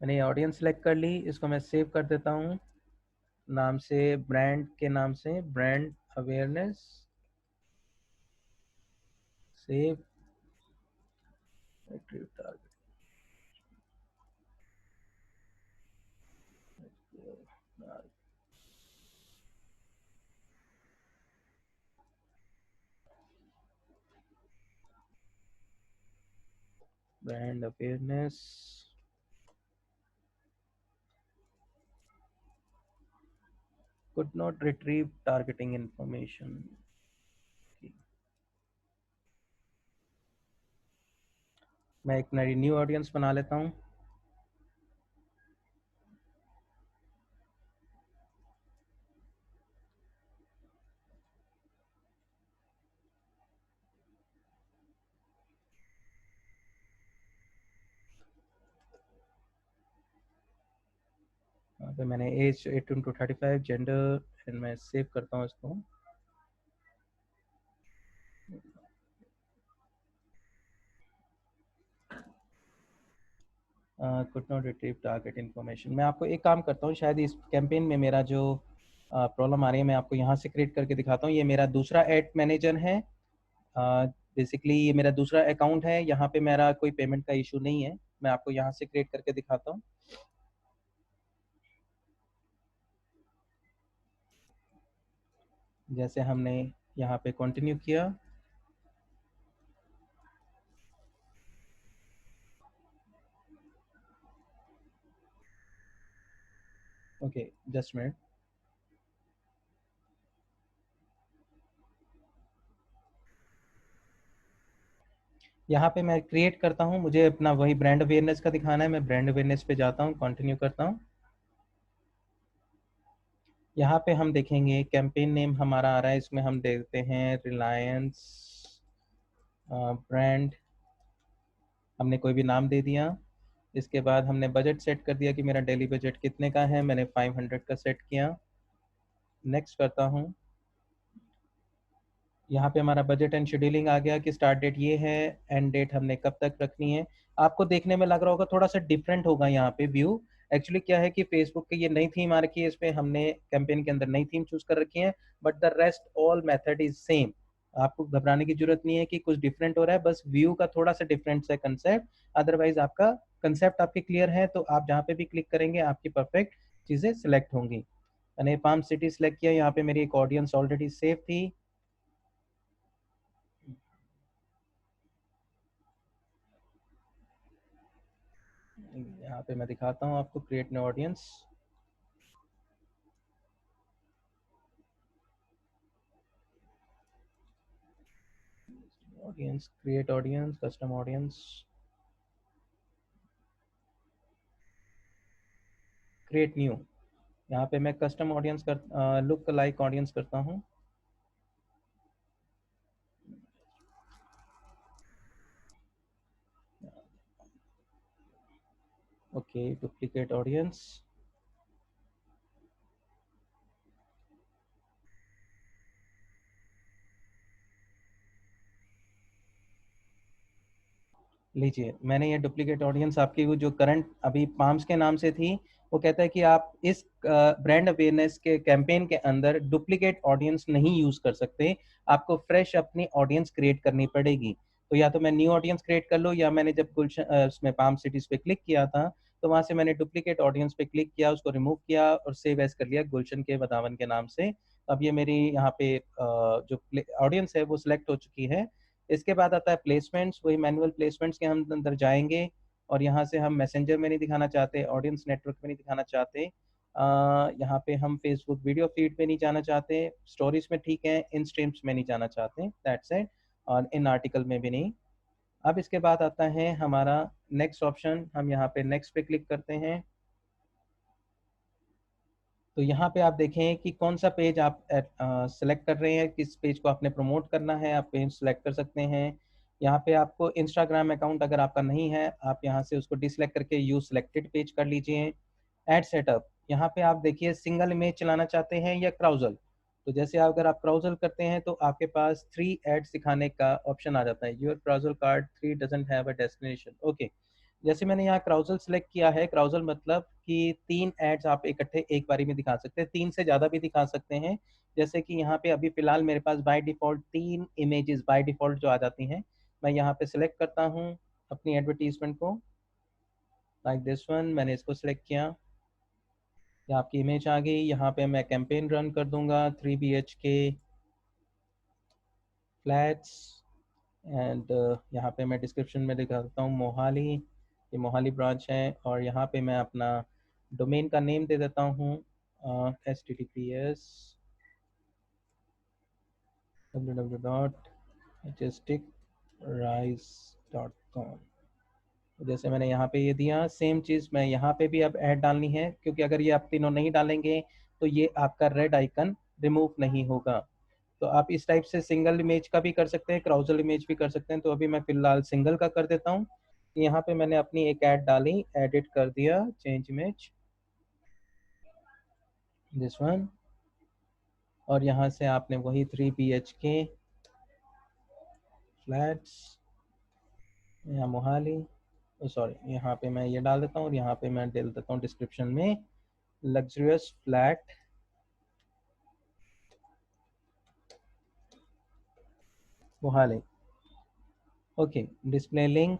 मैंने ऑडियंस सेलेक्ट कर ली, इसको मैं सेव कर देता हूँ नाम से, ब्रांड के नाम से, brand awareness, save, brand awareness, could not retrieve targeting information। मैं एक नई न्यू ऑडियंस बना लेता हूँ। यहाँ पे मैंने एज 18 to 35, जेंडर, एंड मैं सेव करता हूँ इसको। Could not retrieve target information. मैं आपको एक काम करता हूँ, शायद इस कैंपेन में मेरा जो प्रॉब्लम आ रही है, मैं आपको यहाँ से क्रिएट करके दिखाता हूँ। ये मेरा दूसरा एड मैनेजर है। बेसिकली ये मेरा दूसरा अकाउंट है, यहाँ पे मेरा कोई पेमेंट का इशू नहीं है। मैं आपको यहाँ से क्रिएट करके दिखाता हूँ। जैसे हमने यहाँ पे कंटिन्यू किया, ओके जस्ट मिनट। यहाँ पे मैं क्रिएट करता हूँ, मुझे अपना वही ब्रांड अवेयरनेस का दिखाना है। मैं ब्रांड अवेयरनेस पे जाता हूँ, कंटिन्यू करता हूँ। यहाँ पे हम देखेंगे कैंपेन नेम हमारा आ रहा है, इसमें हम देखते हैं रिलायंस ब्रांड। हमने कोई भी नाम दे दिया। इसके बाद हमने बजट सेट कर दिया कि मेरा डेली बजट कितने का है, मैंने 500 का सेट किया। नेक्स्ट करता हूँ। यहाँ पे हमारा बजट एंड शेड्यूलिंग आ गया कि स्टार्ट डेट ये है, एंड डेट हमने कब तक रखनी है। आपको देखने में लग रहा होगा थोड़ा सा डिफरेंट होगा यहाँ पे व्यू। एक्चुअली क्या है कि फेसबुक की ये नई थीम आ रखी है, इसमें हमने कैंपेन के अंदर नई थीम चूज कर रखी है, but the rest all method is same. आपको घबराने की जरूरत नहीं है कि कुछ डिफरेंट हो रहा है, बस व्यू का थोड़ा सा डिफरेंट है कंसेप्ट। अदरवाइज आपका कंसेप्ट आपके क्लियर है, तो आप जहाँ पे भी क्लिक करेंगे आपकी परफेक्ट चीज़ें सिलेक्ट होंगी। मैंने पाम सिटी सिलेक्ट किया, यहाँ पे मेरी एक ऑडियंस ऑलरेडी सेव थी। यहाँ पे मैं दिखाता हूँ आपको create new audience. Audience, create audience, custom audience, create new. यहाँ पे मैं कस्टम ऑडियंस कर लुक लाइक ऑडियंस करता हूँ। Okay, duplicate audience. लीजिए, मैंने ये डुप्लीकेट ऑडियंस आपकी वो जो करंट अभी पाम्स के नाम से थी, वो कहता है कि आप इस ब्रांड अवेयरनेस के कैंपेन के अंदर डुप्लीकेट ऑडियंस नहीं यूज कर सकते, आपको फ्रेश अपनी ऑडियंस क्रिएट करनी पड़ेगी। तो या तो मैं न्यू ऑडियंस क्रिएट कर लो, या मैंने जब गुलशन उसमें पाम सिटीज पे क्लिक किया था, तो वहां से मैंने डुप्लीकेट ऑडियंस पे क्लिक किया, उसको रिमूव किया और सेव एज कर लिया गुलशन के वदावन के नाम से। अब ये मेरी यहाँ पे जो ऑडियंस है वो सिलेक्ट हो चुकी है। इसके बाद आता है प्लेसमेंट्स, वही मैनुअल प्लेसमेंट्स के हम अंदर जाएंगे, और यहाँ से हम मैसेंजर में नहीं दिखाना चाहते, ऑडियंस नेटवर्क में नहीं दिखाना चाहते, यहाँ पे हम फेसबुक वीडियो फीड पे नहीं जाना चाहते, स्टोरीज में ठीक है, इन स्ट्रीम्स में नहीं जाना चाहते, दैट्स इट, और इन आर्टिकल में भी नहीं। अब इसके बाद आता है हमारा नेक्स्ट ऑप्शन, हम यहाँ पे नेक्स्ट पे क्लिक करते हैं। तो यहाँ पे आप देखें कि कौन सा पेज आप सेलेक्ट कर रहे हैं, किस पेज को आपने प्रमोट करना है, आप पेज सेलेक्ट कर सकते हैं। यहाँ पे आपको इंस्टाग्राम अकाउंट अगर आपका नहीं है, आप यहाँ से उसको डिसलेक्ट करके यूज सिलेक्टेड पेज कर लीजिए। एड सेटअप, यहाँ पे आप देखिए सिंगल इमेज चलाना चाहते हैं या क्राउजल। तो जैसे अगर आप क्राउजल करते हैं तो आपके पास 3 एड्स दिखाने का ऑप्शन आ जाता है, your carousel card 3 doesn't have a destination. Okay, जैसे मैंने यहाँ क्राउजल सेलेक्ट किया है, क्राउजल मतलब कि 3 एड्स आप इकट्ठे एक बारी में दिखा सकते हैं, 3 से ज़्यादा भी दिखा सकते हैं। जैसे कि यहाँ पे अभी फ़िलहाल मेरे पास by default 3 images by default जो आ जाती हैं, मैं यहाँ पे सिलेक्ट करता हूँ अपनी एडवर्टीजमेंट को, लाइक दिस वन, मैंने इसको सिलेक्ट किया, यहाँ आपकी इमेज आ गई। यहाँ पे मैं कैंपेन रन कर दूंगा 3 BHK फ्लैट्स, एंड यहाँ पे मैं डिस्क्रिप्शन में दिखाता हूँ मोहाली, ये मोहाली ब्रांच है, और यहाँ पे मैं अपना डोमेन का नेम दे देता हूँ https://majesticrise.com। जैसे मैंने यहाँ पे ये दिया, सेम चीज़ मैं यहाँ पे भी अब ऐड डालनी है, क्योंकि अगर ये आप तीनों नहीं डालेंगे तो ये आपका रेड आइकन रिमूव नहीं होगा। तो आप इस टाइप से सिंगल इमेज का भी कर सकते हैं, क्राउजल इमेज भी कर सकते हैं। तो अभी मैं फिलहाल सिंगल का कर देता हूँ। यहाँ पे मैंने अपनी एक ऐड डाली, एडिट कर दिया, चेंज इमेज, दिस वन, और यहाँ से आपने वही 3 BHK फ्लैट्स या मोहाली, सॉरी, यहाँ पे मैं ये डाल देता हूँ, और यहाँ पे मैं डाल देता हूँ डिस्क्रिप्शन में लग्जरियस फ्लैट वो हाल है। ओके, डिस्प्ले लिंक,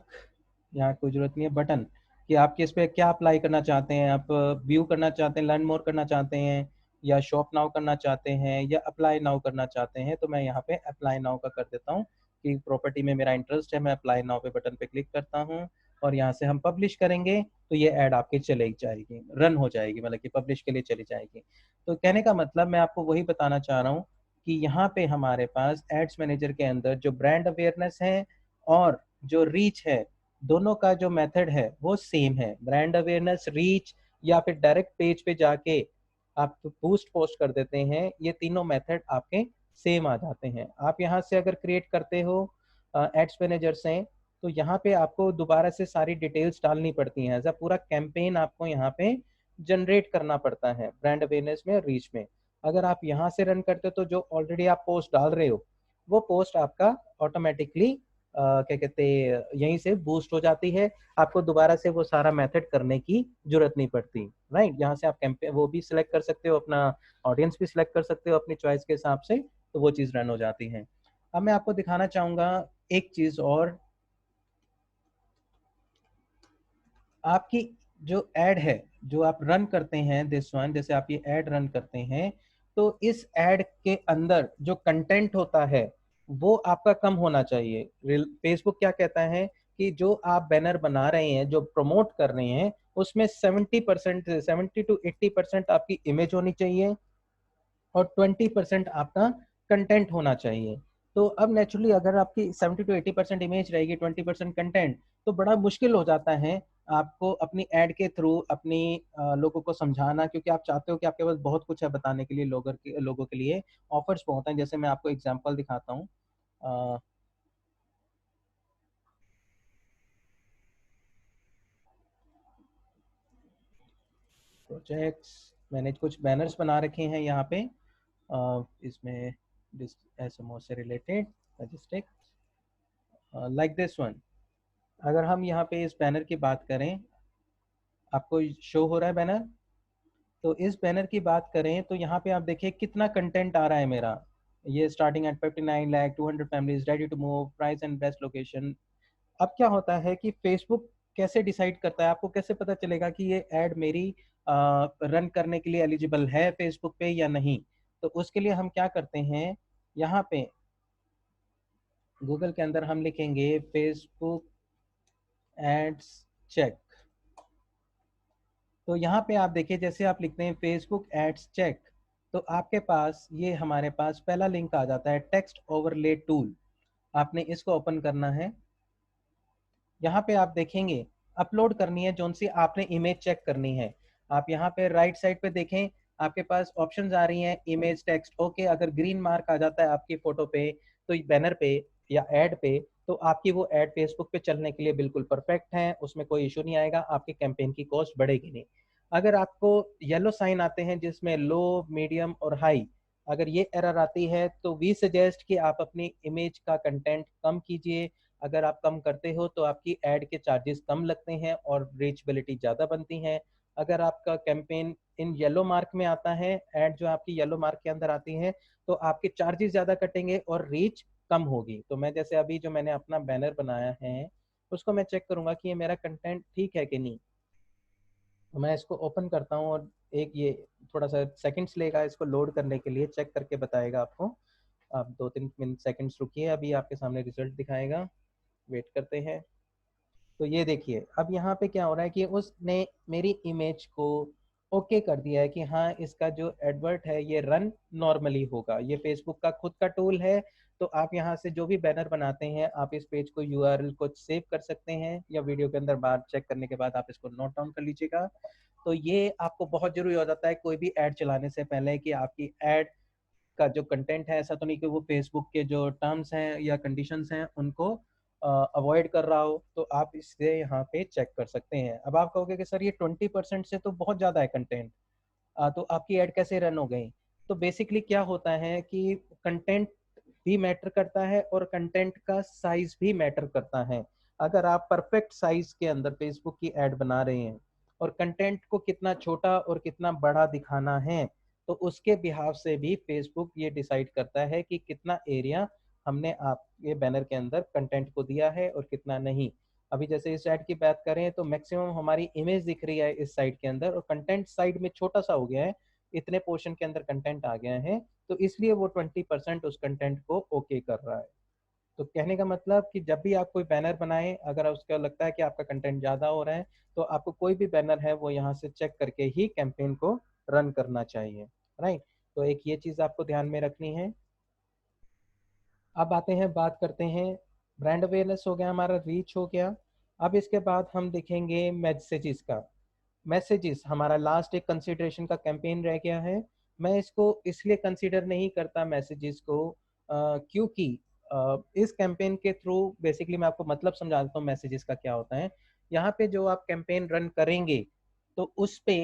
यहाँ कोई ज़रूरत नहीं है। बटन कि आप किस पे क्या अप्लाई करना चाहते हैं, आप व्यू करना चाहते हैं, लर्न मोर करना चाहते हैं, या शॉप नाउ करना चाहते हैं, या अप्लाई नाउ करना चाहते हैं। तो मैं यहाँ पे अप्लाई नाउ का कर देता हूँ कि प्रॉपर्टी में मेरा इंटरेस्ट है, मैं अप्लाई नाउ पे बटन पे क्लिक करता हूँ और यहाँ से हम पब्लिश करेंगे तो ये ऐड आपकी चली जाएगी, रन हो जाएगी, मतलब कि पब्लिश के लिए चली जाएगी। तो कहने का मतलब मैं आपको वही बताना चाह रहा हूँ कि यहाँ पे हमारे पास एड्स मैनेजर के अंदर जो ब्रांड अवेयरनेस है और जो रीच है, दोनों का जो मेथड है वो सेम है। ब्रांड अवेयरनेस, रीच, या फिर डायरेक्ट पेज पे जाके आप बूस्ट पोस्ट कर देते हैं, ये तीनों मेथड आपके सेम आ जाते हैं। आप यहाँ से अगर क्रिएट करते हो एड्स मैनेजर से, तो यहाँ पे आपको दोबारा से सारी डिटेल्स डालनी पड़ती हैं, ऐसा पूरा कैंपेन आपको यहाँ पे जनरेट करना पड़ता है ब्रांड अवेयरनेस में, रीच में। अगर आप यहाँ से रन करते हो तो जो ऑलरेडी आप पोस्ट डाल रहे हो वो पोस्ट आपका ऑटोमेटिकली क्या कहते हैं यहीं से बूस्ट हो जाती है, आपको दोबारा से वो सारा मेथड करने की जरूरत नहीं पड़ती। राइट, यहाँ से आप कैंपेन वो भी सिलेक्ट कर सकते हो, अपना ऑडियंस भी सिलेक्ट कर सकते हो अपनी चॉइस के हिसाब से, तो वो चीज़ रन हो जाती है। अब मैं आपको दिखाना चाहूँगा एक चीज़ और। आपकी जो ऐड है जो आप रन करते हैं, दिस वन, जैसे आप ये ऐड रन करते हैं, तो इस ऐड के अंदर जो कंटेंट होता है वो आपका कम होना चाहिए। फेसबुक क्या कहता है कि जो आप बैनर बना रहे हैं, जो प्रमोट कर रहे हैं, उसमें 70%, 70 to 80% आपकी इमेज होनी चाहिए और 20% आपका कंटेंट होना चाहिए। तो अब नेचुरली अगर आपकी 70 to 80% इमेज रहेगी, 20% कंटेंट, तो बड़ा मुश्किल हो जाता है आपको अपनी ऐड के थ्रू अपनी लोगों को समझाना, क्योंकि आप चाहते हो कि आपके पास बहुत कुछ है बताने के लिए, लोगों के लिए ऑफर्स बहुत हैं। जैसे मैं आपको एग्जांपल दिखाता हूँ, प्रोजेक्ट्स, मैंने कुछ बैनर्स बना रखे हैं यहाँ पे इसमें एसएमओ से related, logistic, like this one. अगर हम यहाँ पे इस बैनर की बात करें, आपको शो हो रहा है बैनर, तो इस बैनर की बात करें तो यहाँ पे आप देखिए कितना कंटेंट आ रहा है मेरा। ये starting at 59 lakh, 200 families ready to move, price and best location. अब क्या होता है कि फेसबुक कैसे डिसाइड करता है, आपको कैसे पता चलेगा कि ये ऐड मेरी रन करने के लिए एलिजिबल है फेसबुक पे या नहीं। तो उसके लिए हम क्या करते हैं, यहाँ पे गूगल के अंदर हम लिखेंगे फेसबुक एड्स चेक। तो यहाँ पे आप देखिए, जैसे आप लिखते हैं फेसबुक एड्स चेक, तो आपके पास ये हमारे पास पहला लिंक आ जाता है, टेक्स्ट ओवरले टूल। आपने इसको ओपन करना है। यहाँ पे आप देखेंगे अपलोड करनी है जोन सी आपने इमेज चेक करनी है। आप यहाँ पे राइट साइड पे देखें, आपके पास ऑप्शंस आ रही हैं, इमेज, टेक्स्ट। ओके, अगर ग्रीन मार्क आ जाता है आपकी फोटो पे, तो बैनर पे या एड पे, तो आपकी वो एड फेसबुक पे चलने के लिए बिल्कुल परफेक्ट है, उसमें कोई इशू नहीं आएगा, आपके कैंपेन की कॉस्ट बढ़ेगी नहीं। अगर आपको येलो साइन आते हैं जिसमें लो, मीडियम और हाई, अगर ये एरर आती है तो वी सजेस्ट कि आप अपनी इमेज का कंटेंट कम कीजिए। अगर आप कम करते हो तो आपकी ऐड के चार्जेस कम लगते हैं और रीचबिलिटी ज़्यादा बनती है। अगर आपका कैंपेन इन येलो मार्क में आता है, ऐड जो आपकी येलो मार्क के अंदर आती है, तो आपके चार्जेस ज़्यादा कटेंगे और रीच कम होगी। तो मैं जैसे अभी जो मैंने अपना बैनर बनाया है उसको मैं चेक करूंगा कि ये मेरा कंटेंट ठीक है कि नहीं। तो मैं इसको ओपन करता हूँ और एक ये थोड़ा सा सेकंड्स लेगा इसको लोड करने के लिए, चेक करके बताएगा आपको। आप 2-3 मिनट सेकंड्स रुकिए, अभी आपके सामने रिजल्ट दिखाएगा, वेट करते हैं। तो ये देखिए अब यहाँ पे क्या हो रहा है कि उसने मेरी इमेज को ओके कर दिया है कि हाँ इसका जो एडवर्ट है ये रन नॉर्मली होगा। ये फेसबुक का खुद का टूल है। तो आप यहाँ से जो भी बैनर बनाते हैं आप इस पेज को यूआरएल को सेव कर सकते हैं, या वीडियो के अंदर बार चेक करने के बाद आप इसको नोट डाउन कर लीजिएगा। तो ये आपको बहुत जरूरी हो जाता है कोई भी ऐड चलाने से पहले कि आपकी ऐड का जो कंटेंट है, ऐसा तो नहीं कि वो फेसबुक के जो टर्म्स हैं या कंडीशंस हैं उनको अवॉइड कर रहा हो। तो आप इससे यहाँ पे चेक कर सकते हैं। अब आप कहोगे कि सर ये 20% से तो बहुत ज़्यादा है कंटेंट, तो आपकी ऐड कैसे रन हो गई। तो बेसिकली क्या होता है कि कंटेंट भी मैटर करता है और कंटेंट का साइज भी मैटर करता है। अगर आप परफेक्ट साइज के अंदर फेसबुक की ऐड बना रहे हैं और कंटेंट को कितना छोटा और कितना बड़ा दिखाना है, तो उसके बिहाव से भी फेसबुक ये डिसाइड करता है कि कितना एरिया हमने आप ये बैनर के अंदर कंटेंट को दिया है और कितना नहीं। अभी जैसे इस ऐड की बात करें तो मैक्सिमम हमारी इमेज दिख रही है इस साइड के अंदर, और कंटेंट साइड में छोटा सा हो गया है, इतने पोर्शन के अंदर कंटेंट आ गया है, तो इसलिए वो 20% उस कंटेंट को ओके कर रहा है। तो कहने का मतलब कि जब भी आप कोई बैनर बनाएं, अगर उसका लगता है कि आपका कंटेंट ज़्यादा हो रहा है, तो आपको कोई भी बैनर है वो यहाँ से चेक करके ही कैंपेन को रन करना चाहिए, राइट। तो एक ये चीज़ आपको ध्यान में रखनी है। अब आते हैं, बात करते हैं, ब्रांड अवेयरनेस हो गया, हमारा रीच हो गया। अब इसके बाद हम देखेंगे मैसेजेस का। मैसेजेस हमारा लास्ट एक कंसिडरेशन का कैंपेन रह गया है। मैं इसको इसलिए कंसीडर नहीं करता मैसेजेस को, क्योंकि इस कैंपेन के थ्रू बेसिकली मैं आपको मतलब समझा देता हूँ मैसेजेस का क्या होता है। यहाँ पे जो आप कैंपेन रन करेंगे तो उस पे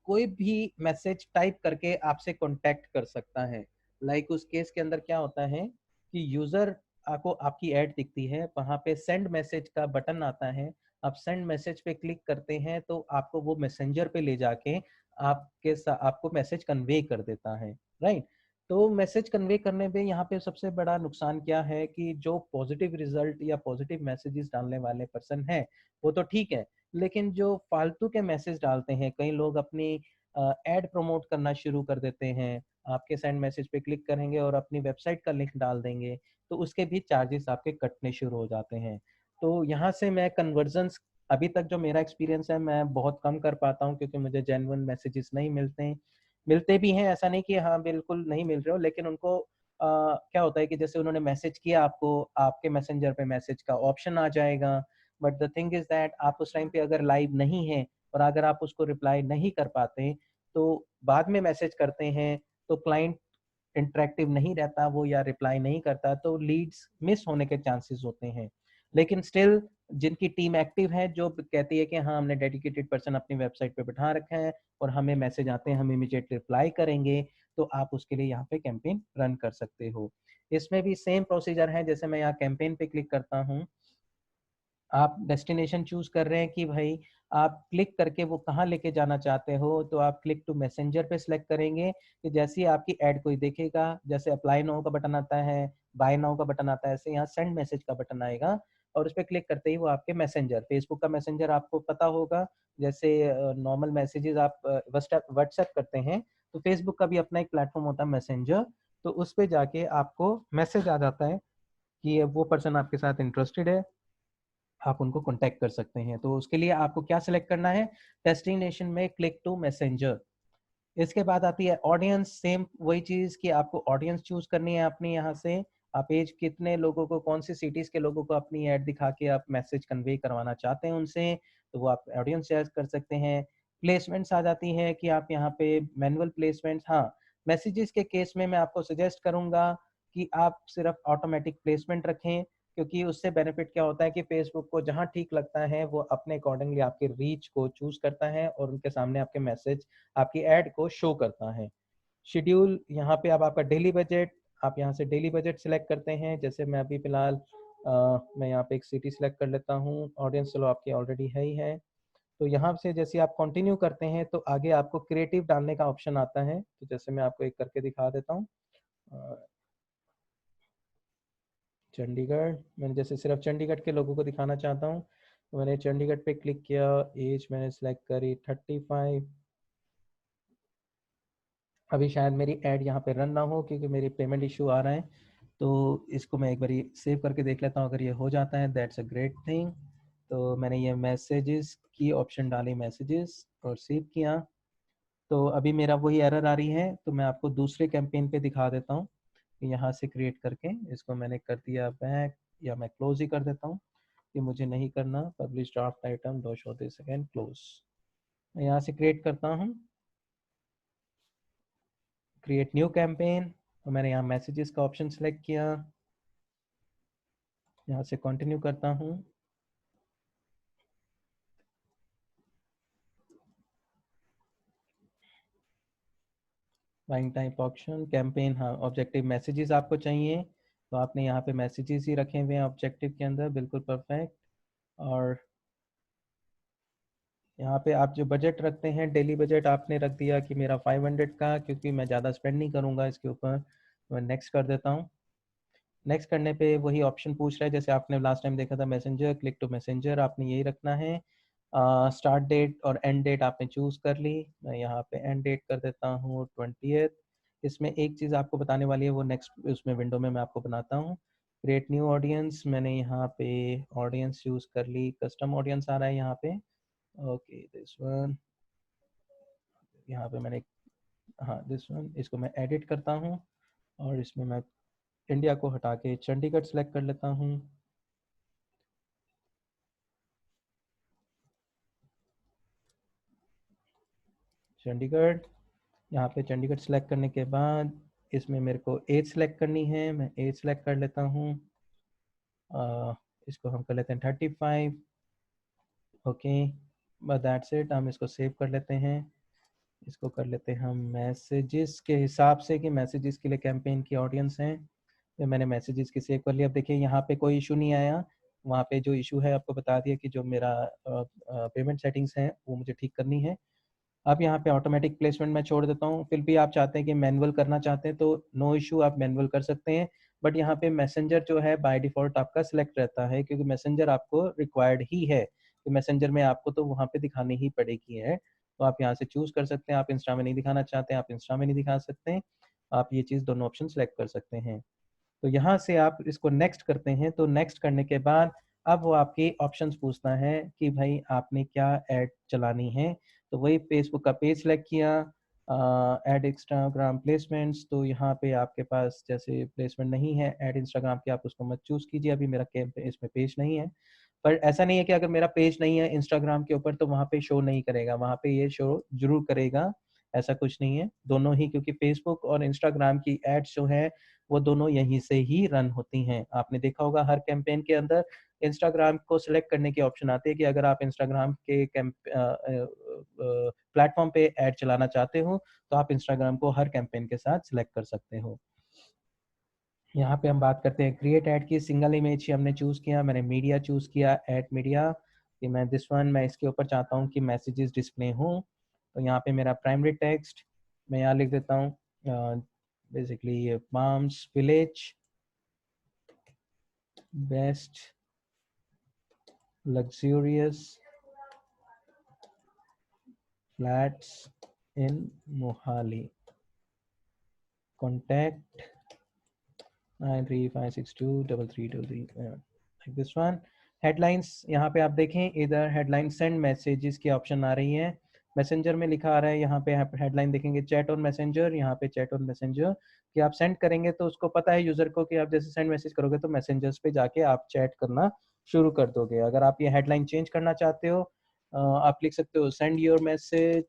कोई भी मैसेज टाइप करके आपसे कांटेक्ट कर सकता है। लाइक उस केस के अंदर क्या होता है कि यूजर आपको आपकी ऐड दिखती है, वहां पे सेंड मैसेज का बटन आता है, आप सेंड मैसेज पे क्लिक करते हैं तो आपको वो मैसेंजर पे ले जाके आपको मैसेज कन्वे कर देता है, राइट। तो मैसेज कन्वे करने पे यहाँ पे सबसे बड़ा नुकसान क्या है कि जो पॉजिटिव रिजल्ट या पॉजिटिव मैसेजेस डालने वाले पर्सन है वो तो ठीक है, लेकिन जो फालतू के मैसेज डालते हैं, कई लोग अपनी एड प्रमोट करना शुरू कर देते हैं, आपके सेंड मैसेज पे क्लिक करेंगे और अपनी वेबसाइट का लिंक डाल देंगे, तो उसके भी चार्जेस आपके कटने शुरू हो जाते हैं। तो यहाँ से मैं कन्वर्जन्स, अभी तक जो मेरा एक्सपीरियंस है, मैं बहुत कम कर पाता हूँ क्योंकि मुझे जेन्युइन मैसेजेस नहीं मिलते हैं। मिलते भी हैं, ऐसा नहीं कि हाँ बिल्कुल नहीं मिल रहे हो, लेकिन उनको क्या होता है कि जैसे उन्होंने मैसेज किया आपको, आपके मैसेंजर पे मैसेज का ऑप्शन आ जाएगा, but the thing is that आप उस टाइम पे अगर लाइव नहीं है और अगर आप उसको रिप्लाई नहीं कर पाते, तो बाद में मैसेज करते हैं तो क्लाइंट इंटरेक्टिव नहीं रहता वो, या रिप्लाई नहीं करता, तो लीड्स मिस होने के चांसेस होते हैं। लेकिन स्टिल जिनकी टीम एक्टिव है, जो कहती है कि हाँ हमने डेडिकेटेड पर्सन अपनी वेबसाइट पे बिठा रखा है और हमें मैसेज आते हैं हम इमीडिएट रिप्लाई करेंगे, तो आप उसके लिए यहाँ पे कैंपेन रन कर सकते हो। इसमें भी सेम प्रोसीजर है, जैसे मैं यहाँ कैंपेन पे क्लिक करता हूँ, आप डेस्टिनेशन चूज कर रहे हैं कि भाई आप क्लिक करके वो कहाँ लेके जाना चाहते हो, तो आप क्लिक टू मैसेंजर पे सिलेक्ट करेंगे कि जैसे ही आपकी ऐड कोई देखेगा, जैसे अप्लाई नाउ का बटन आता है, बाय नाउ का बटन आता है, ऐसे यहाँ सेंड मैसेज का बटन आएगा और उस पर क्लिक करते ही वो आपके मैसेंजर, फेसबुक का मैसेंजर आपको पता होगा, जैसे नॉर्मल मैसेजेस आप व्हाट्सएप करते हैं, तो फेसबुक का भी अपना एक प्लेटफॉर्म होता है मैसेंजर, तो उस पर जाके आपको मैसेज आ जाता है कि वो पर्सन आपके साथ इंटरेस्टेड है, आप उनको कांटेक्ट कर सकते हैं। तो उसके लिए आपको क्या सिलेक्ट करना है, डेस्टिनेशन में क्लिक टू मैसेंजर। इसके बाद आती है ऑडियंस, सेम वही चीज कि आपको ऑडियंस चूज करनी है अपनी, यहाँ से आप एज कितने लोगों को, कौन सी सिटीज के लोगों को अपनी ऐड दिखा के आप मैसेज कन्वे करवाना चाहते हैं उनसे, तो वो आप ऑडियंस चॉइस कर सकते हैं। प्लेसमेंट्स आ जाती है कि आप यहाँ पे मैनुअल प्लेसमेंट्स, हाँ मैसेजेस के केस में मैं आपको सजेस्ट करूंगा कि आप सिर्फ ऑटोमेटिक प्लेसमेंट रखें, क्योंकि उससे बेनिफिट क्या होता है कि फेसबुक को जहां ठीक लगता है वो अपने अकॉर्डिंगली आपके रीच को चूज करता है और उनके सामने आपके मैसेज, आपकी ऐड को शो करता है। शेड्यूल, यहाँ पे अब आपका डेली बजट, आप यहाँ से डेली बजट सिलेक्ट करते हैं, जैसे मैं अभी फिलहाल मैं यहाँ पे एक सिटी सिलेक्ट कर लेता हूँ, ऑडियंस चलो आपकी ऑलरेडी है ही है। तो यहाँ से जैसे आप कंटिन्यू करते हैं तो आगे आपको क्रिएटिव डालने का ऑप्शन आता है, तो जैसे मैं आपको एक करके दिखा देता हूँ। चंडीगढ़, मैंने जैसे सिर्फ चंडीगढ़ के लोगों को दिखाना चाहता हूँ, तो मैंने चंडीगढ़ पे क्लिक किया, एज मैंने सेलेक्ट करी 35। अभी शायद मेरी ऐड यहाँ पे रन ना हो क्योंकि मेरी पेमेंट इशू आ रहा है, तो इसको मैं एक बार सेव करके देख लेता हूँ, अगर ये हो जाता है दैट्स अ ग्रेट थिंग। तो मैंने ये मैसेजेस की ऑप्शन डाली, मैसेजेस, और सेव किया, तो अभी मेरा वही एरर आ रही है, तो मैं आपको दूसरे कैंपेन पे दिखा देता हूँ। यहाँ से क्रिएट करके इसको मैंने कर दिया बैक, या मैं क्लोज ही कर देता हूँ, ये मुझे नहीं करना, publish draft item do show this again, close. मैं यहाँ से क्रिएट करता हूँ, क्रिएट न्यू कैंपेन, तो मैंने यहाँ मैसेजेस का ऑप्शन सेलेक्ट किया, यहाँ से कंटिन्यू करता हूँ। बाइंग टाइप ऑप्शन कैंपेन, हाँ ऑब्जेक्टिव मैसेजेस आपको चाहिए, तो आपने यहाँ पे मैसेजेस ही रखे हुए हैं ऑब्जेक्टिव के अंदर, बिल्कुल परफेक्ट। और यहाँ पे आप जो बजट रखते हैं, डेली बजट आपने रख दिया कि मेरा 500 का, क्योंकि मैं ज़्यादा स्पेंड नहीं करूँगा इसके ऊपर, तो मैं नेक्स्ट कर देता हूँ। नेक्स्ट करने पे वही ऑप्शन पूछ रहा है जैसे आपने लास्ट टाइम देखा था मैसेंजर, क्लिक टू मैसेंजर आपने यही रखना है। स्टार्ट डेट और एंड डेट आपने चूज़ कर ली। मैं यहाँ पे एंड डेट कर देता हूँ 20th। इसमें एक चीज़ आपको बताने वाली है, वो नेक्स्ट उसमें विंडो में मैं आपको बनाता हूँ। क्रिएट न्यू ऑडियंस, मैंने यहाँ पे ऑडियंस चूज़ कर ली, कस्टम ऑडियंस आ रहा है यहाँ पे। ओके दिस वन, यहाँ पे मैंने, हाँ दिस वन, इसको मैं एडिट करता हूँ और इसमें मैं इंडिया को हटा के चंडीगढ़ सेलेक्ट कर लेता हूँ। चंडीगढ़, यहाँ पे चंडीगढ़ सेलेक्ट करने के बाद इसमें मेरे को एज सेलेक्ट करनी है, मैं एज सेलेक्ट कर लेता हूँ। इसको हम कर लेते हैं 35। ओके, बस दैट्स इट। हम इसको सेव कर लेते हैं। इसको कर लेते हैं हम मैसेजेस के हिसाब से कि मैसेजेस के लिए कैंपेन की ऑडियंस हैं। तो मैंने मैसेजेस की सेव कर लिया। अब देखिए यहाँ पे कोई इशू नहीं आया। वहाँ पे जो इशू है आपको बता दिया कि जो मेरा पेमेंट सेटिंग्स हैं वो मुझे ठीक करनी है। अब यहाँ पे ऑटोमेटिक प्लेसमेंट मैं छोड़ देता हूँ। फिर भी आप चाहते हैं कि मैनुअल करना चाहते हैं तो नो इशू, आप मैनुअल कर सकते हैं। बट यहाँ पे मैसेंजर जो है बाय डिफ़ॉल्ट आपका सिलेक्ट रहता है, क्योंकि मैसेंजर आपको रिक्वायर्ड ही है। तो मैसेंजर में आपको तो वहाँ पे दिखानी ही पड़ेगी है। तो आप यहाँ से चूज़ कर सकते हैं। आप इंस्टा में नहीं दिखाना चाहते हैं, आप इंस्टा में नहीं दिखा सकते हैं। आप ये चीज़ दोनों ऑप्शन सेलेक्ट कर सकते हैं। तो यहाँ से आप इसको नेक्स्ट करते हैं। तो नेक्स्ट करने के बाद अब वो आपके ऑप्शंस पूछता है कि भाई आपने क्या ऐड चलानी है। तो वही फेसबुक का पेज सेलेक्ट किया, ऐड इंस्टाग्राम प्लेसमेंट्स। तो यहाँ पे आपके पास जैसे प्लेसमेंट नहीं है ऐड इंस्टाग्राम की, आप उसको मत चूज़ कीजिए। अभी मेरा कैंप इसमें पेज नहीं है। पर ऐसा नहीं है कि अगर मेरा पेज नहीं है इंस्टाग्राम के ऊपर तो वहाँ पे शो नहीं करेगा, वहाँ पे ये शो जरूर करेगा। ऐसा कुछ नहीं है, दोनों ही, क्योंकि फेसबुक और इंस्टाग्राम की एड्स जो है वो दोनों यहीं से ही रन होती हैं। आपने देखा होगा हर कैंपेन के अंदर इंस्टाग्राम को सिलेक्ट करने की ऑप्शन आती है कि अगर आप इंस्टाग्राम के प्लेटफॉर्म पे ऐड चलाना चाहते हो तो आप इंस्टाग्राम को हर कैंपेन के साथ सिलेक्ट कर सकते हो। यहाँ पे हम बात करते हैं क्रिएट ऐड की। सिंगल इमेज ही हमने चूज़ किया, मैंने मीडिया चूज़ किया, ऐड मीडिया कि मैं दिस वन, मैं इसके ऊपर चाहता हूँ कि मैसेजेस डिस्प्ले हों। तो यहाँ पे मेरा प्राइमरी टेक्स्ट मैं यहाँ लिख देता हूँ, basically palms village best luxurious flats in Mohali, contact 9356233333 like this one। Headlines यहाँ पे आप देखें, इधर हेडलाइन सेंड मैसेजेस की ऑप्शन आ रही है। मैसेंजर में लिखा आ रहा है, यहाँ पे हेडलाइन देखेंगे चैट और मैसेंजर। यहाँ पे चैट और मैसेंजर कि आप सेंड करेंगे तो उसको पता है यूजर को कि आप जैसे सेंड मैसेज करोगे तो मैसेंजर्स पे जाके आप चैट करना शुरू कर दोगे। अगर आप ये हेडलाइन चेंज करना चाहते हो आप लिख सकते हो सेंड योर मैसेज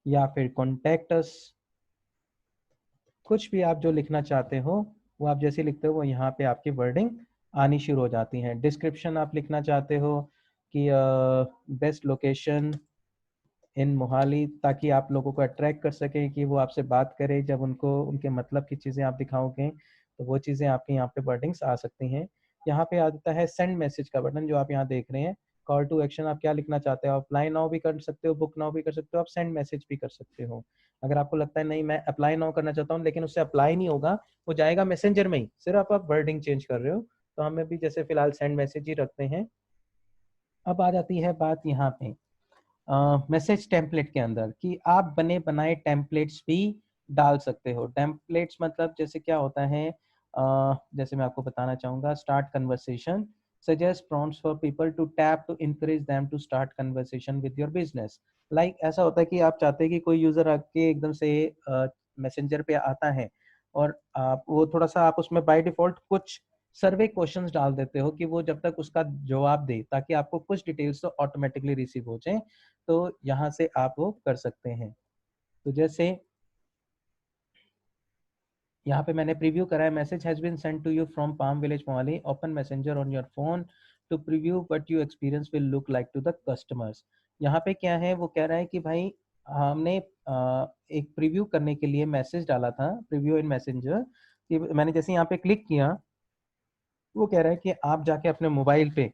या फिर कॉन्टेक्ट अस। कुछ भी आप जो लिखना चाहते हो वो आप जैसे लिखते हो वो यहाँ पे आपकी वर्डिंग आनी शुरू हो जाती हैं। डिस्क्रिप्शन आप लिखना चाहते हो कि बेस्ट लोकेशन इन मोहाली, ताकि आप लोगों को अट्रैक्ट कर सकें कि वो आपसे बात करें। जब उनको उनके मतलब की चीज़ें आप दिखाओगे तो वो चीज़ें आपके यहाँ पे वर्डिंग्स आ सकती हैं। यहाँ पे आ जाता है सेंड मैसेज का बटन जो आप यहाँ देख रहे हैं। कॉल टू एक्शन आप क्या लिखना चाहते हो, आप अप्लाई नाउ भी कर सकते हो, बुक नाउ भी कर सकते हो, आप सेंड मैसेज भी कर सकते हो। अगर आपको लगता है नहीं मैं अप्लाई नाउ करना चाहता हूँ लेकिन उससे अप्लाई नहीं होगा, वो जाएगा मैसेंजर में ही, सिर्फ आप वर्डिंग चेंज कर रहे हो, तो हमें भी जैसे फिलहाल सेंड मैसेज ही रखते हैं। अब आ जाती है बात यहाँ पे मैसेज टेम्पलेट के अंदर कि आप बने बनाए टेम्पलेट्स भी डाल सकते हो। टेम्पलेट्स मतलब जैसे क्या होता है, जैसे मैं आपको बताना चाहूँगा, start conversation suggest prompts for people to tap to encourage them to start conversation with your business. Like ऐसा होता है कि आप चाहते हैं कि कोई यूज़र आके एकदम से मैसेंजर पे आता है और आप वो थोड़ा सा आप उसमें बाय डिफ़ॉल्ट कुछ सर्वे क्वेश्चंस डाल देते हो कि वो जब तक उसका जवाब दे ताकि आपको कुछ डिटेल्स तो ऑटोमेटिकली रिसीव हो जाए। तो यहाँ से आप वो कर सकते हैं। तो जैसे यहाँ पे मैंने प्रीव्यू करा है, message has been sent to you from palm village Mohali, open messenger on your phone to preview what you experience will look like to the customers. यहाँ पे क्या है, वो कह रहा है कि भाई हमने एक प्रीव्यू करने के लिए मैसेज डाला था, प्रीव्यू इन मैसेंजर, कि मैंने जैसे यहाँ पे क्लिक किया वो कह रहा है कि आप जाके अपने मोबाइल पे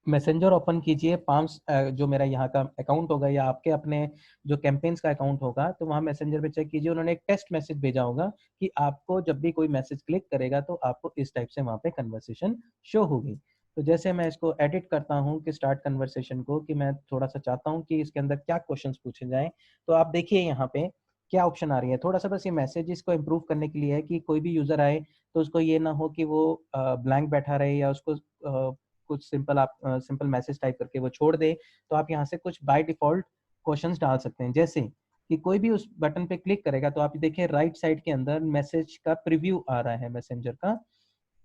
मैसेंजर ओपन कीजिए, पाम्स जो मेरा यहाँ का अकाउंट होगा या आपके अपने जो कैंपेन्स का अकाउंट होगा, तो वहाँ मैसेंजर पे चेक कीजिए, उन्होंने एक टेस्ट मैसेज भेजा होगा कि आपको जब भी कोई मैसेज क्लिक करेगा तो आपको इस टाइप से वहाँ पे कन्वर्सेशन शो होगी। तो जैसे मैं इसको एडिट करता हूँ कि स्टार्ट कन्वर्सेशन को, कि मैं थोड़ा-सा चाहता हूँ कि इसके अंदर क्या क्वेश्चंस पूछे जाएँ, तो आप देखिए यहाँ पे क्या ऑप्शन आ रही है। थोड़ा-सा बस ये मैसेजेस को इम्प्रूव करने के लिए है कि कोई भी यूज़र आए तो उसको ये ना हो कि वो ब्लैंक बैठा रहे या उसको कुछ सिंपल आप सिंपल मैसेज टाइप करके वो छोड़ दे, तो आप यहाँ से कुछ बाय डिफ़ॉल्ट क्वेश्चंस डाल सकते हैं। जैसे कि कोई भी उस बटन पे क्लिक करेगा तो आप देखिए राइट साइड के अंदर मैसेज का प्रीव्यू आ रहा है मैसेंजर का,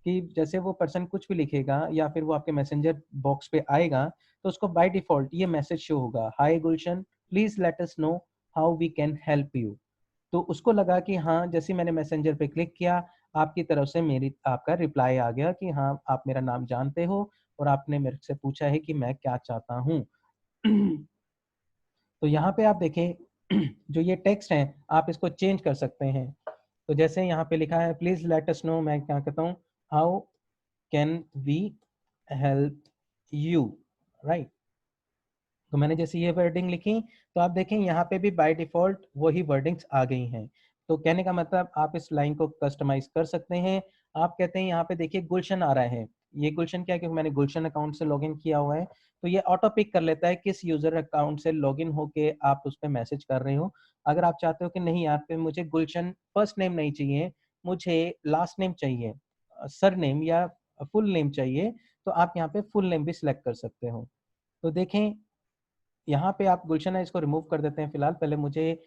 कि जैसे वो पर्सन कुछ भी लिखेगा या फिर वो आपके मैसेंजर बॉक्स पे आएगा, तो उसको बाय डिफ़ॉल्ट ये मैसेज शो होगा, hi Gulshan, please let us know how we can help you. तो उसको लगा कि हाँ, जैसे ही मैंने मैसेंजर पे क्लिक किया, आपकी तरफ से मेरी आपका रिप्लाई आ गया कि हाँ, आप मेरा नाम जानते हो और आपने मेरे से पूछा है कि मैं क्या चाहता हूँ। तो यहाँ पे आप देखें जो ये टेक्स्ट है, आप इसको चेंज कर सकते हैं। तो जैसे यहाँ पे लिखा है प्लीज़ लेट अस नो, मैं क्या कहता हूँ, how can we help you, right? तो मैंने जैसे ये वर्डिंग लिखी, तो आप देखें यहाँ पे भी बाय डिफ़ॉल्ट वही वर्डिंग्स आ गई हैं। तो कहने का मतलब आप इस लाइन को कस्टमाइज़ कर सकते हैं। आप कहते हैं यहाँ पे देखिए गुलशन आ रहा है। ये गुलशन क्या है, क्योंकि मैंने गुलशन अकाउंट से लॉगिन किया हुआ है, तो ये ऑटो पिक कर लेता है किस यूज़र अकाउंट से लॉगिन होके आप उस पे मैसेज कर रहे हो। अगर आप चाहते हो कि नहीं यहाँ पे मुझे गुलशन फर्स्ट नेम नहीं चाहिए, मुझे लास्ट नेम चाहिए, सरनेम या फुल नेम चाहिए, तो आप यहाँ पे फुल नेम भी सिलेक्ट कर सकते हो। तो देखें यहाँ पे आप गुलशन है इसको रिमूव कर देते हैं फिलहाल। पहले मुझे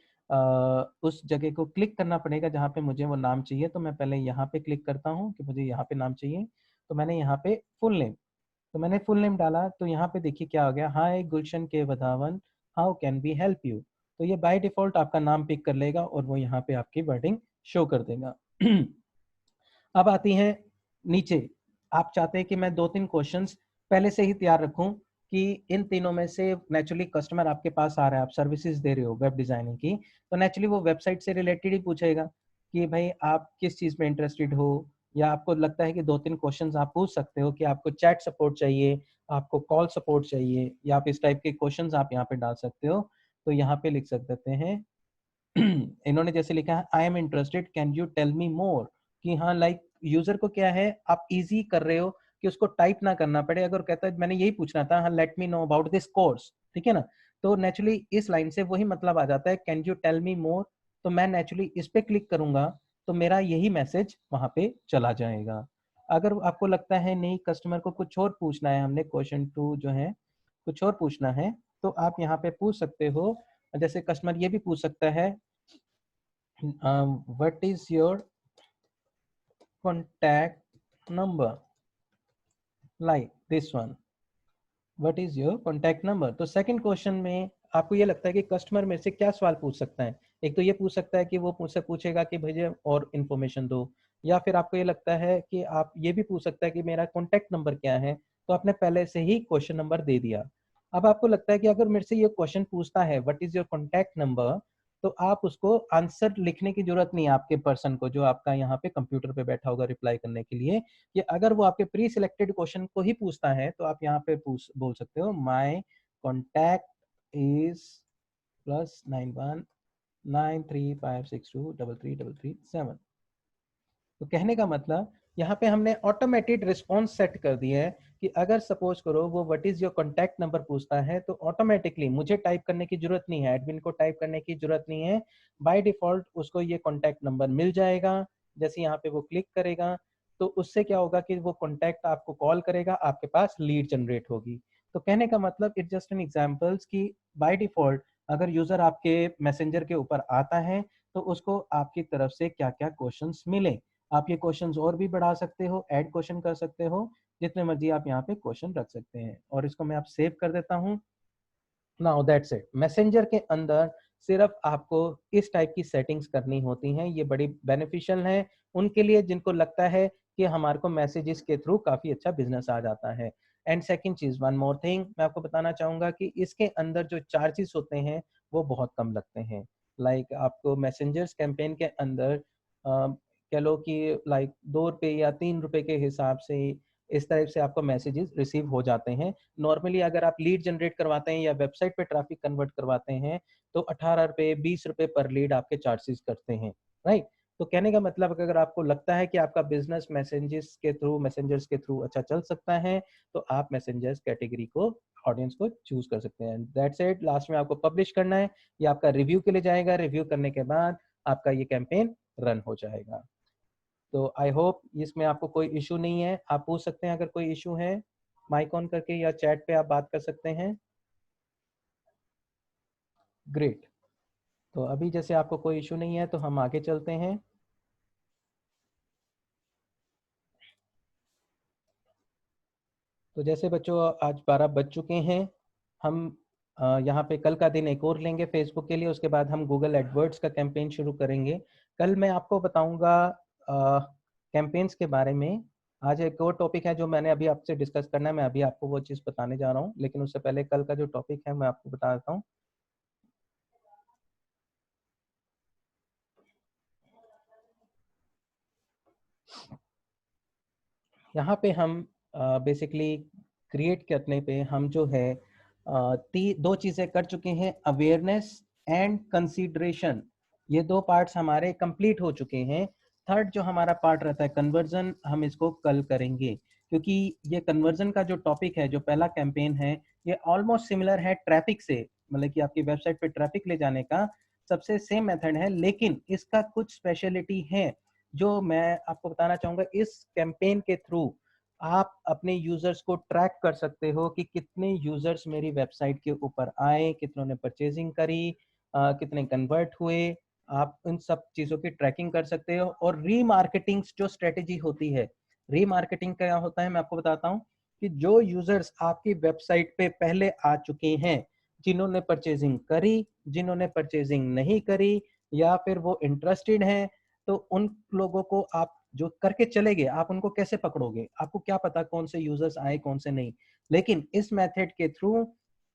उस जगह को क्लिक करना पड़ेगा जहाँ पे मुझे वो नाम चाहिए, तो मैं पहले यहाँ पे क्लिक करता हूँ कि मुझे यहाँ पे नाम चाहिए। तो मैंने यहाँ पे फुल नेम, तो मैंने फुल नेम डाला, तो यहाँ पे देखिए क्या हो गया, hi Gulshan K Wadhawan, how can we help you. तो ये बाय डिफ़ॉल्ट आपका नाम पिक कर लेगा और वो यहाँ पे आपकी वर्डिंग शो कर देगा। अब आती हैं नीचे, आप चाहते हैं कि मैं 2-3 क्वेश्चंस पहले से ही तैयार रखूं कि इन तीनों में से नेचुरली कस्टमर आपके पास आ रहा है, आप सर्विसेज दे रहे हो वेब डिज़ाइनिंग की, तो नेचुरली वो वेबसाइट से रिलेटेड ही पूछेगा कि भाई आप किस चीज़ में इंटरेस्टेड हो, या आपको लगता है कि 2-3 क्वेश्चंस आप पूछ सकते हो कि आपको चैट सपोर्ट चाहिए, आपको कॉल सपोर्ट चाहिए, या आप इस टाइप के क्वेश्चंस आप यहाँ पे डाल सकते हो। तो यहाँ पे लिख सकते हैं इन्होंने जैसे लिखा है I am interested, can you tell me more, कि हाँ लाइक यूजर को क्या है, आप इजी कर रहे हो कि उसको टाइप ना करना पड़े। अगर कहता है मैंने यही पूछना था, हाँ let me know about this course, ठीक है ना, तो नेचुरली इस लाइन से वही मतलब आ जाता है, कैन यू टेल मी मोर। तो मैं नेचुरली इस पे क्लिक करूंगा तो मेरा यही मैसेज वहां पे चला जाएगा। अगर आपको लगता है नहीं कस्टमर को कुछ और पूछना है, हमने क्वेश्चन 2 जो है कुछ और पूछना है, तो आप यहाँ पे पूछ सकते हो। जैसे कस्टमर ये भी पूछ सकता है, what is your contact number, like this one, what is your contact number। तो सेकंड क्वेश्चन में आपको ये लगता है कि कस्टमर मेरे से क्या सवाल पूछ सकता है, एक तो ये पूछ सकता है कि वो मुझसे पूछेगा कि भैया और इन्फॉर्मेशन दो, या फिर आपको ये लगता है कि आप ये भी पूछ सकता है कि मेरा कॉन्टैक्ट नंबर क्या है, तो आपने पहले से ही क्वेश्चन नंबर दे दिया। अब आपको लगता है कि अगर मेरे से ये क्वेश्चन पूछता है what is your contact number, तो आप उसको आंसर लिखने की जरूरत नहीं है आपके पर्सन को, जो आपका यहाँ पे कंप्यूटर पे बैठा होगा रिप्लाई करने के लिए। कि अगर वो आपके प्री सिलेक्टेड क्वेश्चन को ही पूछता है तो आप यहाँ पे पूछ बोल सकते हो माय कॉन्टैक्ट इज +919356233337। तो कहने का मतलब यहाँ पे हमने ऑटोमेटेड रिस्पॉन्स सेट कर दिया है कि अगर सपोज करो वो what is your contact number पूछता है, तो ऑटोमेटिकली मुझे टाइप करने की जरूरत नहीं है, एडमिन को टाइप करने की जरूरत नहीं है, बाय डिफॉल्ट उसको ये कॉन्टैक्ट नंबर मिल जाएगा। जैसे यहाँ पे वो क्लिक करेगा तो उससे क्या होगा कि वो कॉन्टैक्ट आपको कॉल करेगा, आपके पास लीड जनरेट होगी। तो कहने का मतलब इट जस्ट एन एग्जाम्पल्स की बाय डिफॉल्ट अगर यूजर आपके मैसेंजर के ऊपर आता है तो उसको आपकी तरफ से क्या क्या क्वेश्चंस मिले। आप ये क्वेश्चंस और भी बढ़ा सकते हो, ऐड क्वेश्चन कर सकते हो, जितने मर्जी आप यहाँ पे क्वेश्चन रख सकते हैं। और इसको मैं आप सेव कर देता हूँ। Now that's it. मैसेंजर के अंदर सिर्फ आपको इस टाइप की सेटिंग्स करनी होती हैं, ये बड़ी बेनिफिशियल है उनके लिए जिनको लगता है कि हमारे को मैसेजेस के थ्रू काफ़ी अच्छा बिजनेस आ जाता है। And second cheese, one more thing मैं आपको बताना चाहूँगा कि इसके अंदर जो चार्जेस होते हैं वो बहुत कम लगते हैं। लाइक आपको मैसेंजर्स कैंपेन के अंदर कह लो कि लाइक ₹2 या ₹3 के हिसाब से इस तरह से आपको मैसेजेस रिसीव हो जाते हैं। नॉर्मली अगर आप लीड जनरेट करवाते हैं या वेबसाइट पे ट्रैफिक कन्वर्ट करवाते हैं तो 18 रुपये 20 रुपये पर लीड आपके चार्जेस करते हैं, राइट। तो कहने का मतलब अगर आपको लगता है कि आपका बिजनेस मैसेंजर्स के थ्रू अच्छा चल सकता है तो आप मैसेंजर्स कैटेगरी को ऑडियंस को चूज कर सकते हैं। That's it. लास्ट में आपको पब्लिश करना है, ये आपका रिव्यू के लिए जाएगा, रिव्यू करने के बाद आपका ये कैंपेन रन हो जाएगा। तो आई होप इसमें आपको कोई इशू नहीं है। आप पूछ सकते हैं अगर कोई इशू है, माइक ऑन करके या चैट पे आप बात कर सकते हैं। ग्रेट। तो अभी जैसे आपको कोई इशू नहीं है तो हम आगे चलते हैं। तो जैसे बच्चों आज 12 बज चुके हैं, हम यहाँ पे कल का दिन एक और लेंगे फेसबुक के लिए, उसके बाद हम गूगल एडवर्ड्स का कैंपेन शुरू करेंगे। कल मैं आपको बताऊंगा कैंपेन्स के बारे में। आज एक और टॉपिक है जो मैंने अभी आपसे डिस्कस करना है, मैं अभी आपको वो चीज़ बताने जा रहा हूँ, लेकिन उससे पहले कल का जो टॉपिक है मैं आपको बता देता हूँ। यहाँ पे हम बेसिकली क्रिएट करने पे हम जो है दो चीज़ें कर चुके हैं, अवेयरनेस एंड कंसीडरेशन। ये दो पार्ट्स हमारे कंप्लीट हो चुके हैं। थर्ड जो हमारा पार्ट रहता है कन्वर्जन, हम इसको कल करेंगे, क्योंकि ये कन्वर्जन का जो टॉपिक है, जो पहला कैंपेन है, ये ऑलमोस्ट सिमिलर है ट्रैफिक से, मतलब कि आपकी वेबसाइट पे ट्रैफिक ले जाने का सबसे सेम मेथड है, लेकिन इसका कुछ स्पेशलिटी है जो मैं आपको बताना चाहूंगा। इस कैंपेन के थ्रू आप अपने यूजर्स को ट्रैक कर सकते हो कि कितने यूजर्स मेरी वेबसाइट के ऊपर आए, कितनों ने परचेजिंग करी, कितने कन्वर्ट हुए। आप इन सब चीज़ों की ट्रैकिंग कर सकते हो। और रीमार्केटिंग जो स्ट्रेटेजी होती है, रीमार्केटिंग क्या होता है मैं आपको बताता हूँ कि जो यूजर्स आपकी वेबसाइट पे पहले आ चुके हैं, जिन्होंने परचेजिंग करी, जिन्होंने परचेजिंग नहीं करी, या फिर वो इंटरेस्टेड हैं, तो उन लोगों को आप जो करके चले गए, आप उनको कैसे पकड़ोगे? आपको क्या पता कौन से यूजर्स आए कौन से नहीं। लेकिन इस मेथड के थ्रू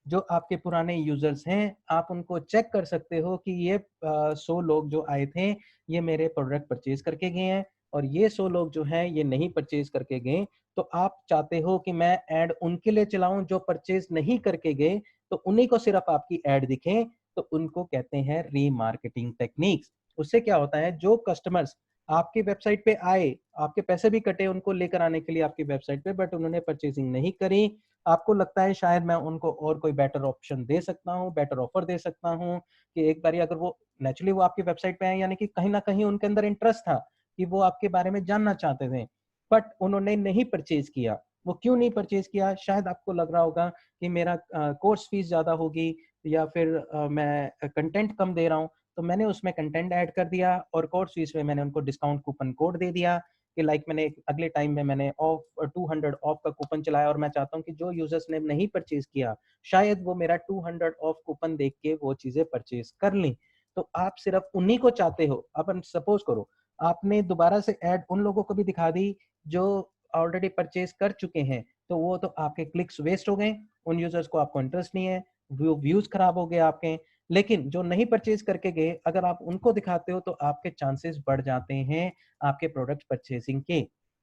जो आपके पुराने यूजर्स हैं, आप उनको चेक कर सकते हो कि ये 100 लोग जो आए थे ये मेरे प्रोडक्ट परचेज करके गए हैं, और ये 100 लोग जो हैं ये नहीं परचेज करके गए। तो आप चाहते हो कि मैं ऐड उनके लिए चलाऊं जो परचेज नहीं करके गए, तो उन्हीं को सिर्फ आपकी ऐड दिखे, तो उनको कहते हैं रीमार्केटिंग टेक्निक्स। उससे क्या होता है, जो कस्टमर्स आपकी वेबसाइट पे आए, आपके पैसे भी कटे उनको लेकर आने के लिए आपकी वेबसाइट पे, बट उन्होंने परचेजिंग नहीं करी, आपको लगता है शायद मैं उनको और कोई बेटर ऑप्शन दे सकता हूँ, बेटर ऑफर दे सकता हूँ, कि एक बारी अगर वो नेचुरली वो आपकी वेबसाइट पे आए, यानी कि कहीं ना कहीं उनके अंदर इंटरेस्ट था कि वो आपके बारे में जानना चाहते थे, बट उन्होंने नहीं परचेज किया। वो क्यों नहीं परचेज किया? शायद आपको लग रहा होगा कि मेरा कोर्स फीस ज्यादा होगी, या फिर मैं कंटेंट कम दे रहा हूँ, तो मैंने उसमें कंटेंट ऐड कर दिया, और कोर्स फीस में मैंने उनको डिस्काउंट कूपन कोड दे दिया कि लाइक मैंने अगले टाइम में मैंने ऑफ 200 ऑफ का कूपन चलाया, और मैं चाहता हूँ कि जो यूजर्स ने नहीं परचेज किया, शायद वो मेरा 200 ऑफ कूपन देख के वो चीजें परचेज कर लें। तो आप सिर्फ उन्हीं को चाहते हो। अपन सपोज करो आपने दोबारा से ऐड उन लोगों को भी दिखा दी जो ऑलरेडी परचेज कर चुके हैं, तो वो तो आपके क्लिक्स वेस्ट हो गए, उन यूजर्स को आपको इंटरेस्ट नहीं है, व्यूज खराब हो गए आपके। लेकिन जो नहीं परचेज करके गए, अगर आप उनको दिखाते हो तो आपके चांसेस बढ़ जाते हैं आपके प्रोडक्ट परचेसिंग के।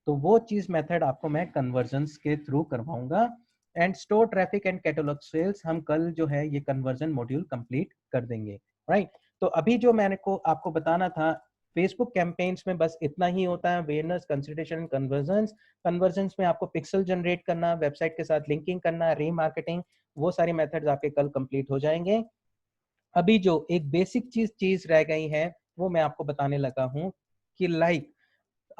तो वो चीज मेथड आपको मैं कन्वर्जन के थ्रू करवाऊंगा। And store traffic and catalogue sales हम कल जो है ये कन्वर्जन मॉड्यूल कंप्लीट कर देंगे, राइट। तो अभी जो मैंने को आपको बताना था, फेसबुक कैंपेन्स में बस इतना ही होता है, अवेयरनेस, कंसिडरेशन, कन्वर्जन्स। कन्वर्जन्स में आपको पिक्सल जनरेट करना, वेबसाइट के साथ लिंकिंग करना, रीमार्केटिंग, वो सारी मेथड्स आपके कल कंप्लीट हो जाएंगे। अभी जो एक बेसिक चीज रह गई है वो मैं आपको बताने लगा हूं कि लाइक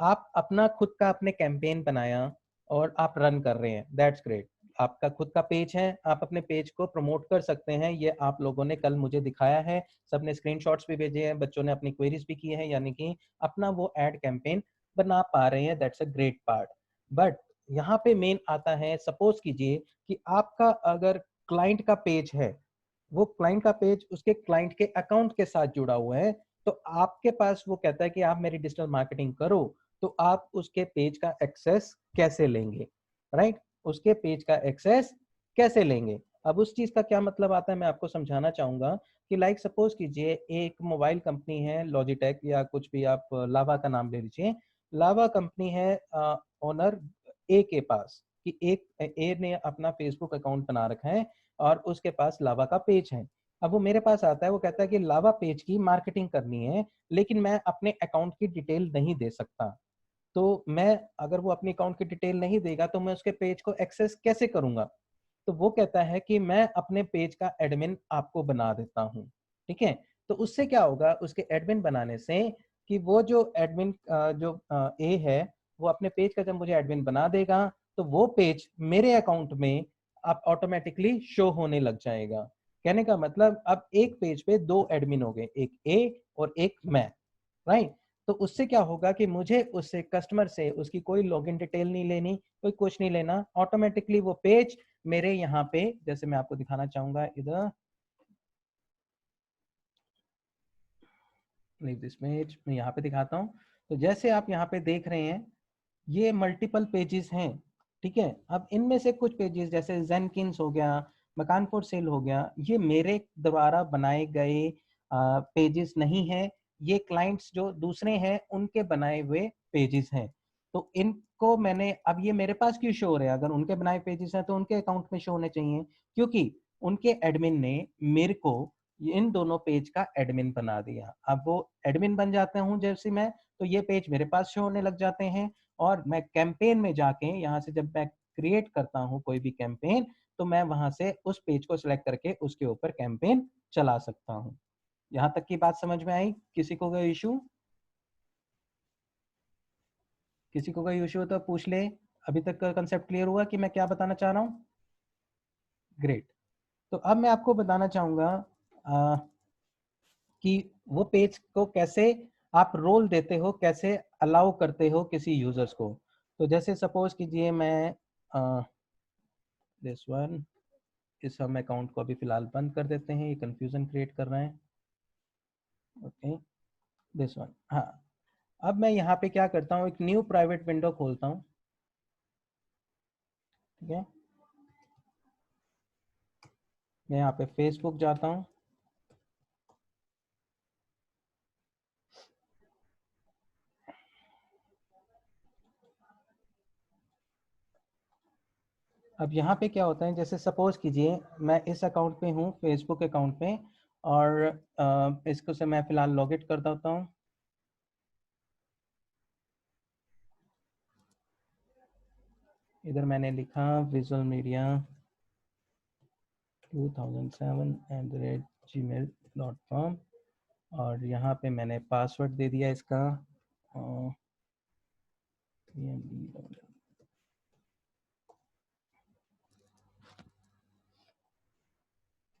आप अपना खुद का आपने कैंपेन बनाया और आप रन कर रहे हैं, दैट्स ग्रेट। आपका खुद का पेज है, आप अपने पेज को प्रमोट कर सकते हैं, ये आप लोगों ने कल मुझे दिखाया है, सबने स्क्रीनशॉट्स भी भेजे हैं, बच्चों ने अपनी क्वेरीज भी की है, यानी कि अपना वो एड कैंपेन बना पा रहे हैं, that's a great part. But यहाँ पे मेन आता है, सपोज कीजिए कि आपका अगर क्लाइंट का पेज है, वो क्लाइंट का पेज उसके क्लाइंट के अकाउंट के साथ जुड़ा हुआ है, तो आपके पास वो कहता है कि आप मेरी डिजिटल मार्केटिंग करो, तो आप उसके पेज का एक्सेस कैसे लेंगे, राइट। उसके पेज का एक्सेस कैसे लेंगे? अब उस चीज का क्या मतलब आता है मैं आपको समझाना चाहूंगा कि लाइक सपोज कीजिए एक मोबाइल कंपनी है लॉजिटेक, या कुछ भी आप लावा का नाम ले लीजिए, लावा कंपनी है, ओनर ए के पास, कि एक ए ने अपना फेसबुक अकाउंट बना रखा है और उसके पास लावा का पेज है। अब वो मेरे पास आता है, वो कहता है कि लावा पेज की मार्केटिंग करनी है, लेकिन मैं अपने अकाउंट की डिटेल नहीं दे सकता। तो मैं, अगर वो अपनी अकाउंट की डिटेल नहीं देगा तो मैं उसके पेज को एक्सेस कैसे करूंगा? तो वो कहता है कि मैं अपने पेज का एडमिन आपको बना देता हूँ। ठीक है, तो उससे क्या होगा, उसके एडमिन बनाने से, कि वो जो एडमिन जो ए है, वो अपने पेज का जब मुझे एडमिन बना देगा तो वो पेज मेरे अकाउंट में अब ऑटोमेटिकली शो होने लग जाएगा। कहने का मतलब, अब एक पेज पे दो एडमिन हो गए, एक ए और एक मैं, राइट? तो उससे क्या होगा कि मुझे उससे, कस्टमर से, उसकी कोई लॉगिन डिटेल नहीं लेनी, कोई कुछ नहीं लेना, ऑटोमेटिकली वो पेज मेरे यहाँ पे, जैसे मैं आपको दिखाना चाहूंगा इधर, दिस पेज मैं यहाँ पे दिखाता हूँ। तो जैसे आप यहाँ पे देख रहे हैं, ये मल्टीपल पेजेस हैं। ठीक है, अब इनमें से कुछ पेजेस, जैसे जेनकिंस हो गया, मकान फॉर सेल हो गया, ये मेरे द्वारा बनाए गए पेजेस नहीं है, ये क्लाइंट्स जो दूसरे हैं उनके बनाए हुए पेजेस हैं। तो इनको मैंने, अब ये मेरे पास क्यों शो हो रहे हैं? अगर उनके बनाए पेजेस हैं तो उनके अकाउंट में शो होने चाहिए, क्योंकि उनके एडमिन ने मेरे को इन दोनों पेज का एडमिन बना दिया। अब वो एडमिन बन जाते हूँ जैसे मैं, तो ये पेज मेरे पास शो होने लग जाते हैं, और मैं कैंपेन में जाके, यहाँ से जब मैं क्रिएट करता हूँ कोई भी कैंपेन, तो मैं वहां से उस पेज को सिलेक्ट करके उसके ऊपर कैंपेन चला सकता हूँ। यहाँ तक की बात समझ में आई? किसी को कोई इशू? किसी को कोई इशू हो तो पूछ ले। अभी तक का कंसेप्ट क्लियर हुआ कि मैं क्या बताना चाह रहा हूँ? ग्रेट। तो अब मैं आपको बताना चाहूंगा कि वो पेज को कैसे आप रोल देते हो, कैसे अलाउ करते हो किसी यूजर्स को। तो जैसे सपोज कीजिए मैं दिस वन, इस हम अकाउंट को अभी फिलहाल बंद कर देते हैं, ये कंफ्यूजन क्रिएट कर रहे हैं। ओके, दिस वन, हाँ। अब मैं यहाँ पे क्या करता हूँ, एक न्यू प्राइवेट विंडो खोलता हूँ। ठीक है, मैं यहाँ पे फेसबुक जाता हूँ। अब यहाँ पे क्या होता है, जैसे सपोज कीजिए मैं इस अकाउंट पे हूँ, फेसबुक अकाउंट पे, और इसको से मैं फिलहाल लॉगिन कर देता हूँ। इधर मैंने लिखा विजुअल मीडिया 2007@gmail.com, और यहाँ पे मैंने पासवर्ड दे दिया इसका, अ,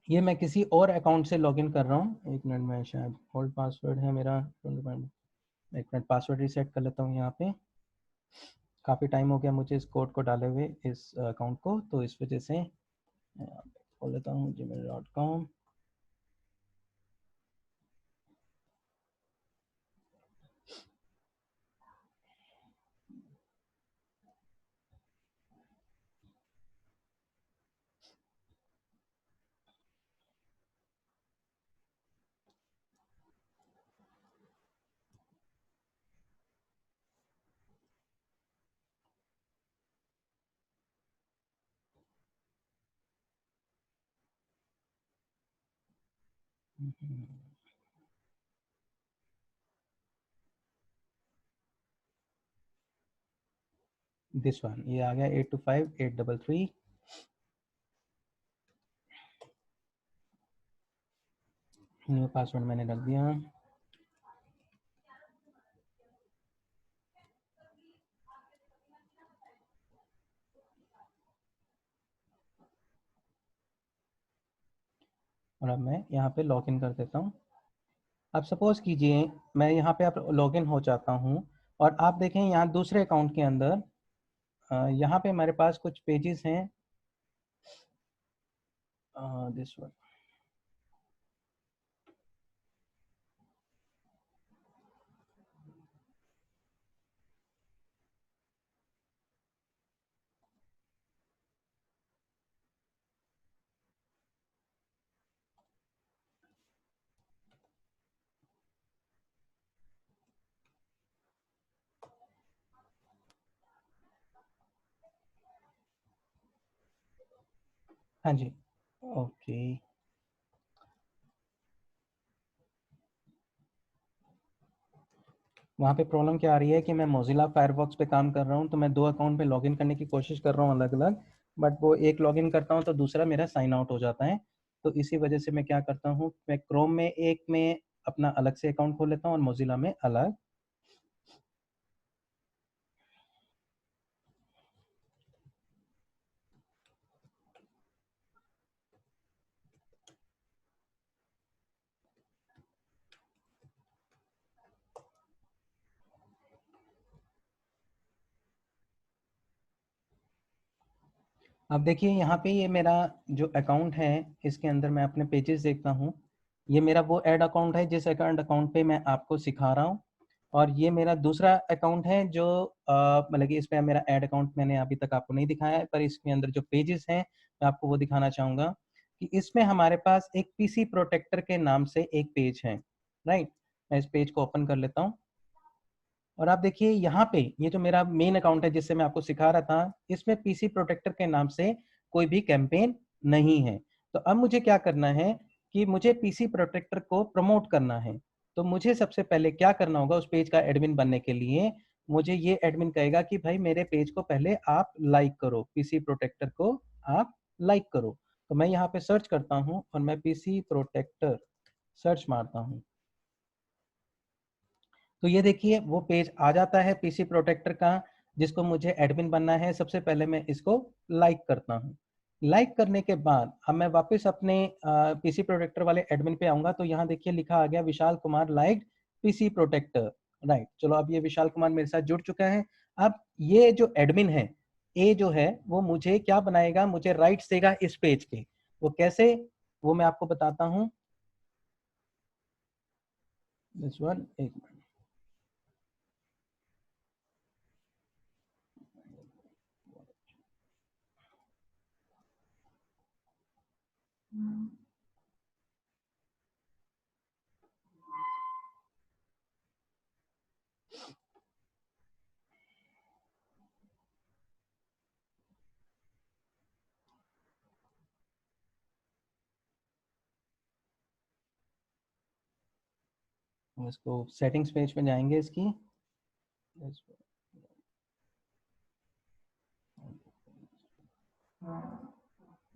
ये मैं किसी और अकाउंट से लॉगिन कर रहा हूँ। एक मिनट में, शायद ओल्ड पासवर्ड है मेरा, एक मिनट पासवर्ड रीसेट कर लेता हूँ। यहाँ पे काफ़ी टाइम हो गया मुझे इस कोड को डाले हुए, इस अकाउंट को, तो इस वजह से खोल लेता हूँ gmail.com। दिस वन, ये आ गया 825833। न्यू पासवर्ड मैंने रख दिया। और अब मैं यहाँ पे लॉगिन कर देता हूँ। अब सपोज कीजिए मैं यहाँ पे अब लॉगिन हो जाता हूँ, और आप देखें यहाँ दूसरे अकाउंट के अंदर, यहाँ पे हमारे पास कुछ पेजेस हैं, दिस वन। हाँ जी। ओके, वहाँ पे प्रॉब्लम क्या आ रही है कि मैं मोजिला फायरफॉक्स पे काम कर रहा हूँ, तो मैं 2 अकाउंट पे लॉगिन करने की कोशिश कर रहा हूँ अलग-अलग, बट वो एक लॉगिन करता हूँ तो दूसरा मेरा साइन आउट हो जाता है। तो इसी वजह से मैं क्या करता हूँ, मैं क्रोम में एक में अपना अलग से अकाउंट खोल लेता हूँ और मोजिला में अलग। अब देखिए यहाँ पे ये मेरा जो अकाउंट है, इसके अंदर मैं अपने पेजेस देखता हूँ। ये मेरा वो ऐड अकाउंट है जिस अकाउंट पे मैं आपको सिखा रहा हूँ, और ये मेरा दूसरा अकाउंट है जो मतलब कि इस पे मेरा ऐड अकाउंट मैंने अभी तक आपको नहीं दिखाया है, पर इसके अंदर जो पेजेस हैं मैं आपको वो दिखाना चाहूँगा कि इसमें हमारे पास एक पीसी प्रोटेक्टर के नाम से एक पेज है, राइट? मैं इस पेज को ओपन कर लेता हूँ और आप देखिए यहाँ पे ये जो मेरा मेन अकाउंट है जिससे मैं आपको सिखा रहा था, इसमें पीसी प्रोटेक्टर के नाम से कोई भी कैंपेन नहीं है। तो अब मुझे क्या करना है कि मुझे पीसी प्रोटेक्टर को प्रमोट करना है। तो मुझे सबसे पहले क्या करना होगा, उस पेज का एडमिन बनने के लिए मुझे ये एडमिन कहेगा कि भाई मेरे पेज को पहले आप लाइक करो, पीसी प्रोटेक्टर को आप लाइक करो। तो मैं यहाँ पे सर्च करता हूँ और मैं पीसी प्रोटेक्टर सर्च मारता हूँ, तो ये देखिए वो पेज आ जाता है पीसी प्रोटेक्टर का, जिसको मुझे एडमिन बनना है। सबसे पहले मैं इसको लाइक करता हूँ। लाइक करने के बाद अब मैं वापस अपने पीसी प्रोटेक्टर वाले एडमिन पे आऊंगा, तो यहाँ देखिए लिखा आ गया Vishal Kumar like PC protector, right. चलो अब ये विशाल कुमार मेरे साथ जुड़ चुका है। अब ये जो एडमिन है, ए जो है, वो मुझे क्या बनाएगा, मुझे राइट्स देगा इस पेज के। वो कैसे, वो मैं आपको बताता हूँ। दिस वन, एक इसको सेटिंग्स पेज पे जाएंगे इसकी,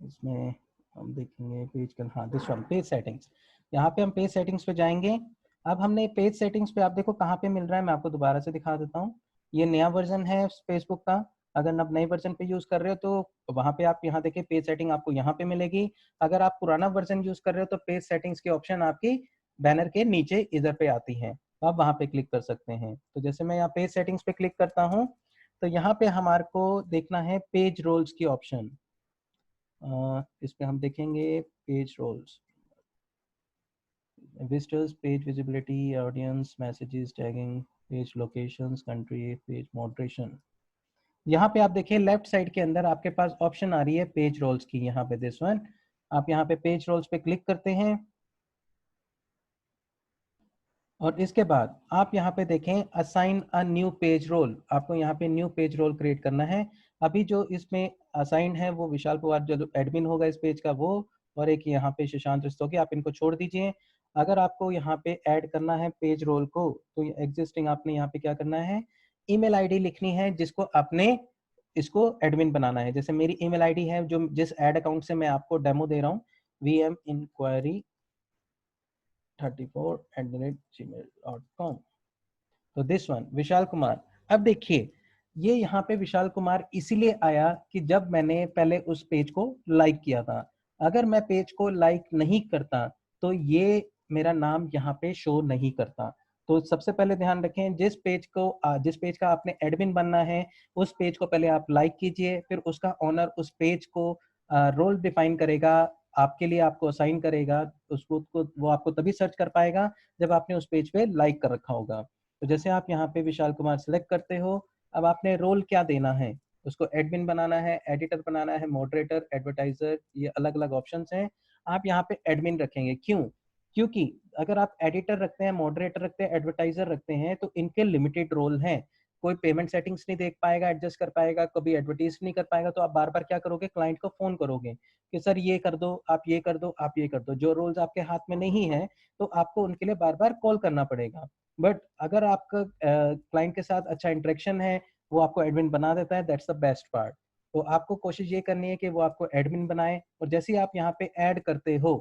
इसमें हम देखेंगे पेज का, हाँ दिस वन, पेज सेटिंग्स। यहाँ पे हम पेज सेटिंग्स पे जाएंगे। अब हमने पेज सेटिंग्स पे, आप देखो कहाँ पे मिल रहा है, मैं आपको दोबारा से दिखा देता हूँ। ये नया वर्जन है फेसबुक का। अगर आप नए वर्जन पे यूज कर रहे हो तो वहाँ पे आप यहाँ देखिए पेज सेटिंग आपको यहाँ पे मिलेगी। अगर आप पुराना वर्जन यूज कर रहे हो तो पेज सेटिंग्स के ऑप्शन आपकी बैनर के नीचे इधर पे आती है, तो आप वहाँ पे क्लिक कर सकते हैं। तो जैसे मैं यहाँ पेज सेटिंग्स पे क्लिक करता हूँ, तो यहाँ पे हमारे को देखना है पेज रोल्स की ऑप्शन। इस पे हम देखेंगे page roles, visitors, page visibility, audience, messages, tagging, page locations, country, page moderation. यहाँ पे आप देखिए लेफ्ट साइड के अंदर आपके पास ऑप्शन आ रही है पेज रोल्स की, यहाँ पे दिस वन। आप यहाँ पे पेज रोल्स पे क्लिक करते हैं और इसके बाद आप यहाँ पे देखें assign a new page role, आपको यहाँ पे न्यू पेज रोल क्रिएट करना है। अभी जो इसमें असाइन है वो विशाल पवार जो एडमिन होगा इस पेज का वो, और एक यहाँ पे सुशांत रस्तोगी, आप इनको छोड़ दीजिए। अगर आपको यहाँ पे ऐड करना है पेज रोल को, तो एग्जिस्टिंग आपने यहाँ पे क्या करना है, ईमेल आईडी लिखनी है जिसको आपने इसको एडमिन बनाना है। जैसे मेरी ईमेल आईडी है जो जिस एड अकाउंट से मैं आपको डेमो दे रहा हूँ, vminquiry34@gmail.com, तो दिस वन विशाल कुमार। अब देखिए ये यहाँ पे विशाल कुमार इसीलिए आया कि जब मैंने पहले उस पेज को लाइक किया था। अगर मैं पेज को लाइक नहीं करता तो ये मेरा नाम यहाँ पे शो नहीं करता। तो सबसे पहले ध्यान रखें, जिस पेज का आपने एडमिन बनना है उस पेज को पहले आप लाइक कीजिए, फिर उसका ओनर उस पेज को रोल डिफाइन करेगा, आपके लिए आपको असाइन करेगा उसको, वो आपको तभी सर्च कर पाएगा जब आपने उस पेज पे लाइक कर रखा होगा। तो जैसे आप यहाँ पे विशाल कुमार सेलेक्ट करते हो, अब आपने रोल क्या देना है, उसको एडमिन बनाना है, एडिटर बनाना है, मॉडरेटर, एडवर्टाइजर, ये अलग अलग ऑप्शंस हैं। आप यहाँ पे एडमिन रखेंगे, क्यों? क्योंकि अगर आप एडिटर रखते हैं, मॉडरेटर रखते हैं, एडवर्टाइजर रखते हैं तो इनके लिमिटेड रोल हैं। कोई पेमेंट सेटिंग्स नहीं देख पाएगा, एडजस्ट कर पाएगा, कभी एडवर्टीज नहीं कर पाएगा, तो आप बार बार क्या करोगे, क्लाइंट को फोन करोगे कि सर ये कर दो, आप ये कर दो, आप ये कर दो। जो रोल्स आपके हाथ में नहीं है तो आपको उनके लिए बार बार कॉल करना पड़ेगा। बट अगर आपका क्लाइंट के साथ अच्छा इंटरेक्शन है, वो आपको एडमिन बना देता है, दैट्स द बेस्ट पार्ट। तो आपको कोशिश ये करनी है कि वो आपको एडमिन बनाए, और जैसे ही आप यहाँ पे ऐड करते हो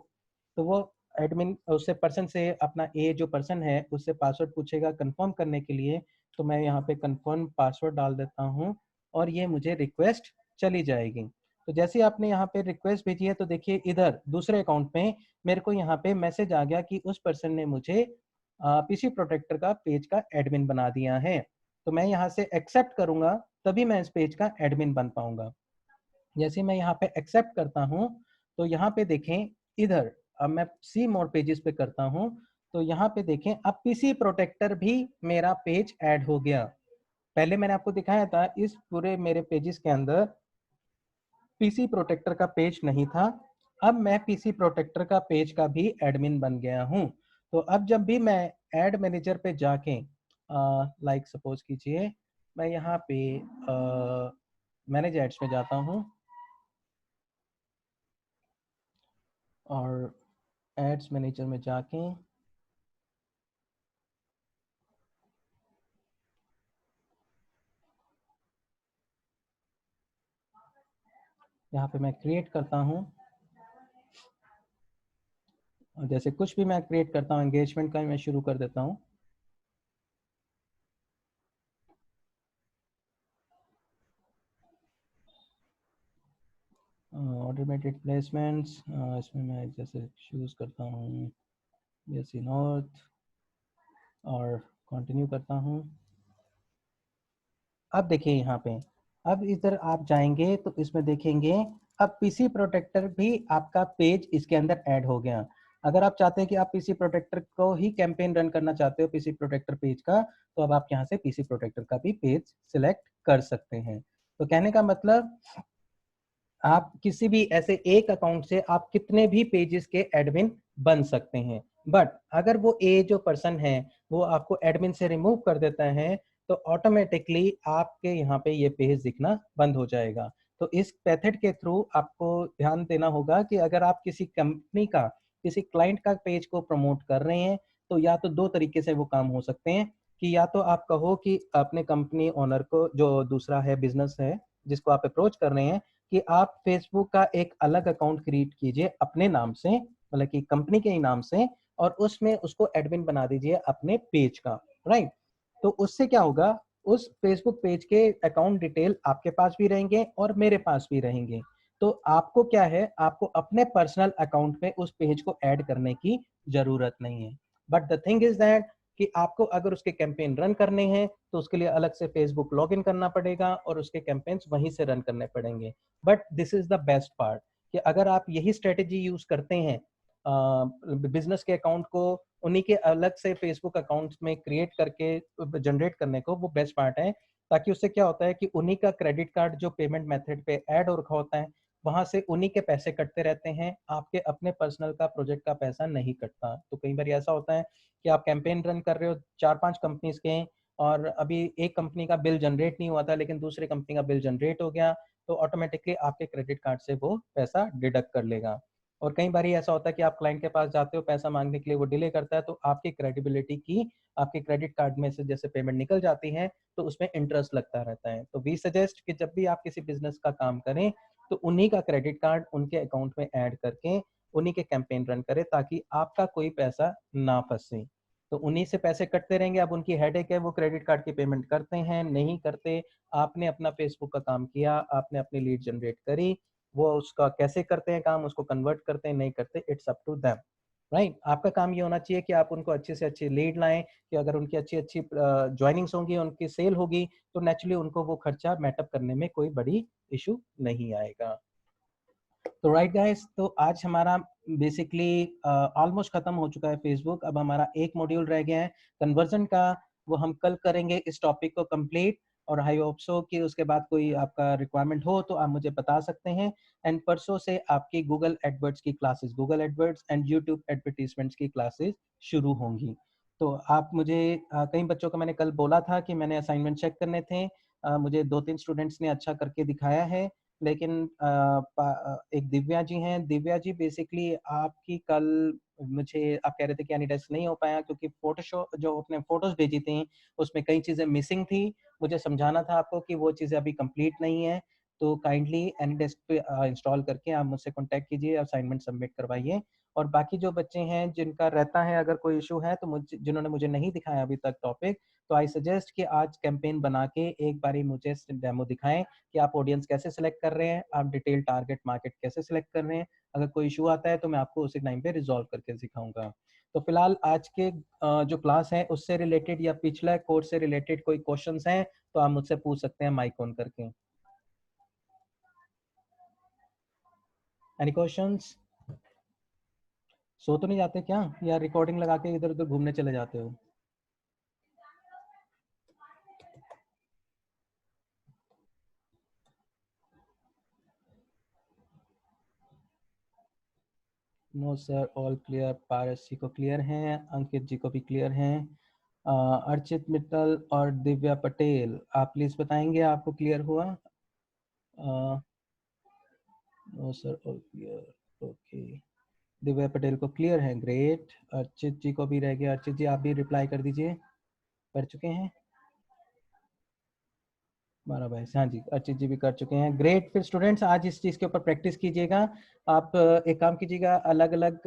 तो वो एडमिन उससे पर्सन से अपना जो पर्सन है उससे पासवर्ड पूछेगा कंफर्म करने के लिए। तो मैं यहाँ पे कंफर्म पासवर्ड डाल देता हूँ और ये मुझे रिक्वेस्ट चली जाएगी। तो जैसे आपने यहाँ पे रिक्वेस्ट भेजी है तो देखिए इधर दूसरे अकाउंट में मेरे को यहाँ पे मैसेज आ गया कि उस पर्सन ने मुझे पीसी प्रोटेक्टर का पेज का एडमिन बना दिया है। तो मैं यहाँ से एक्सेप्ट करूंगा तभी मैं इस पेज का एडमिन बन पाऊंगा। जैसे मैं यहाँ पे एक्सेप्ट करता हूँ तो यहाँ पे देखें इधर, अब मैं सी मोर पेजेस पे करता हूँ तो यहाँ पे देखें अब पीसी प्रोटेक्टर भी मेरा पेज ऐड हो गया। पहले मैंने आपको दिखाया था इस पूरे मेरे पेजेस के अंदर पीसी प्रोटेक्टर का पेज नहीं था। अब मैं पीसी प्रोटेक्टर का पेज का भी एडमिन बन गया हूँ। तो अब जब भी मैं एड मैनेजर पे जाके लाइक सपोज कीजिए मैं यहाँ पे मैनेज एड्स में जाता हूँ और एड्स मैनेजर में जाके यहाँ पे मैं क्रिएट करता हूँ। और जैसे कुछ भी मैं क्रिएट करता हूँ एंगेजमेंट का मैं शुरू कर देता हूँ। ऑटोमेटेड प्लेसमेंट्स, इसमें मैं जैसे चूज करता हूँ बीएससी नॉर्थ और कंटिन्यू करता हूँ। अब देखिए यहाँ पे अब इधर आप जाएंगे तो इसमें देखेंगे अब पीसी प्रोटेक्टर भी आपका पेज इसके अंदर ऐड हो गया। अगर आप चाहते हैं कि आप पीसी प्रोटेक्टर को ही कैंपेन रन करना चाहते हो पीसी प्रोटेक्टर पेज का, तो अब आप यहाँ से पीसी प्रोटेक्टर का भी पेज सिलेक्ट कर सकते हैं। तो कहने का मतलब आप किसी भी ऐसे एक अकाउंट से आप कितने भी पेजेस के एडमिन बन सकते हैं। बट अगर वो जो पर्सन है वो आपको एडमिन से रिमूव कर देता है तो ऑटोमेटिकली आपके यहाँ पे ये पेज दिखना बंद हो जाएगा। तो इस मेथड के थ्रू आपको ध्यान देना होगा कि अगर आप किसी कंपनी का किसी क्लाइंट का पेज को प्रमोट कर रहे हैं तो या तो दो तरीके से वो काम हो सकते हैं कि या तो आप कहो कि अपने कंपनी ओनर को जो दूसरा है बिजनेस है जिसको आप अप्रोच कर रहे हैं कि आप फेसबुक का एक अलग अकाउंट क्रिएट कीजिए अपने नाम से, मतलब कि कंपनी के ही नाम से, और उसमें उसको एडमिन बना दीजिए अपने पेज का। राइट। तो उससे क्या होगा, उस फेसबुक पेज के अकाउंट डिटेल आपके पास भी रहेंगे और मेरे पास भी रहेंगे। तो आपको क्या है, आपको अपने पर्सनल अकाउंट में उस पेज को ऐड करने की जरूरत नहीं है। But the thing is that कि आपको अगर उसके कैंपेन रन करने हैं तो उसके लिए अलग से फेसबुक लॉगिन करना पड़ेगा और उसके कैंपेन्स वहीं से रन करने पड़ेंगे। But this is the best part कि अगर आप यही स्ट्रेटेजी यूज करते हैं बिजनेस के अकाउंट को उन्हीं के अलग से फेसबुक अकाउंट्स में क्रिएट करके जनरेट करने को, वो बेस्ट पार्ट है। ताकि उससे क्या होता है कि उन्हीं का क्रेडिट कार्ड जो पेमेंट मेथड पे ऐड हो रखा होता है वहां से उन्हीं के पैसे कटते रहते हैं, आपके अपने पर्सनल का प्रोजेक्ट का पैसा नहीं कटता। तो कई बार ऐसा होता है कि आप कैंपेन रन कर रहे हो 4-5 कंपनीज के और अभी एक कंपनी का बिल जनरेट नहीं हुआ था लेकिन दूसरी कंपनी का बिल जनरेट हो गया, तो ऑटोमेटिकली आपके क्रेडिट कार्ड से वो पैसा डिडक्ट कर लेगा। और कई बार ऐसा होता है कि आप क्लाइंट के पास जाते हो पैसा मांगने के लिए, वो डिले करता है तो आपकी क्रेडिबिलिटी की आपके क्रेडिट कार्ड में से जैसे पेमेंट निकल जाती है तो उसमें इंटरेस्ट लगता रहता है। तो वी सजेस्ट कि जब भी आप किसी बिजनेस का काम करें तो उन्हीं का क्रेडिट कार्ड उनके अकाउंट में ऐड करके उन्हीं के कैंपेन रन करें ताकि आपका कोई पैसा ना फंसे। तो उन्हीं से पैसे कटते रहेंगे। अब उनकी हेडेक है, वो क्रेडिट कार्ड की पेमेंट करते हैं नहीं करते, आपने अपना फेसबुक का काम किया, आपने अपनी लीड जनरेट करी, वो उसका कैसे करते हैं काम, उसको कन्वर्ट करते हैं नहीं करते, it's up to them. Right. आपका काम ये होना चाहिए कि आप उनको अच्छी से अच्छी लीड लाएं कि अगर उनकी अच्छी अच्छी ज्वाइनिंग्स होंगी, उनकी सेल होगी तो नेचुरली उनको वो खर्चा मेटअप करने में कोई बड़ी इशू नहीं आएगा। तो राइट गाइस, तो आज हमारा बेसिकली ऑलमोस्ट खत्म हो चुका है फेसबुक। अब हमारा एक मॉड्यूल रह गया है कन्वर्जन का, वो हम कल करेंगे इस टॉपिक को कंप्लीट। और आई होप सो कि उसके बाद कोई आपका रिक्वायरमेंट हो तो आप मुझे बता सकते हैं। एंड परसों से आपकी गूगल एडवर्ड्स की classes, Google AdWords and YouTube advertisements की क्लासेस शुरू होंगी। तो आप मुझे कई बच्चों को मैंने कल बोला था कि मैंने असाइनमेंट चेक करने थे। मुझे 2-3 स्टूडेंट्स ने अच्छा करके दिखाया है, लेकिन एक दिव्या जी हैं। दिव्या जी बेसिकली आपकी कल मुझे आप कह रहे थे कि एनी टेस्ट नहीं हो पाया क्योंकि फ़ोटोशॉप जो आपने फ़ोटोज़ भेजी थी, उसमें कई चीज़ें मिसिंग थी। मुझे समझाना था आपको कि वो चीज़ें अभी कंप्लीट नहीं है, तो काइंडली एनीडेस्क पे इंस्टॉल करके आप मुझसे कॉन्टैक्ट कीजिए, असाइनमेंट सबमिट करवाइए। और बाकी जो बच्चे हैं जिनका रहता है अगर कोई इशू है तो जिन्होंने मुझे नहीं दिखाया अभी तक टॉपिक, तो आई सजेस्ट कि आज कैंपेन बना के एक बारी मुझे डेमो दिखाएं कि आप ऑडियंस कैसे सिलेक्ट कर रहे हैं, आप डिटेल टारगेट मार्केट कैसे सिलेक्ट कर रहे हैं। अगर कोई इशू आता है तो मैं आपको उसी टाइम पे रिजॉल्व करके सिखाऊंगा। तो फिलहाल आज के जो क्लास है उससे रिलेटेड या पिछला कोर्स से रिलेटेड कोई क्वेश्चंस हैं तो आप मुझसे पूछ सकते हैं माइक ऑन करके। Any questions? सो तो नहीं जाते क्या, या रिकॉर्डिंग लगा के इधर उधर घूमने चले जाते हो? No sir, all clear. Paras ji को क्लियर हैं, अंकित जी को भी क्लियर हैं। अर्चित मित्तल और दिव्या पटेल, आप प्लीज बताएंगे आपको क्लियर हुआ? No sir, all clear. Okay, Divya Patel को क्लियर है, ग्रेट। अर्चित जी को भी रह गया, अर्चित जी आप भी रिप्लाई कर दीजिए। कर चुके हैं 12 भाई, हाँ जी, अर्चित जी भी कर चुके हैं, ग्रेट। फिर स्टूडेंट्स आज इस चीज़ के ऊपर प्रैक्टिस कीजिएगा। आप एक काम कीजिएगा, अलग अलग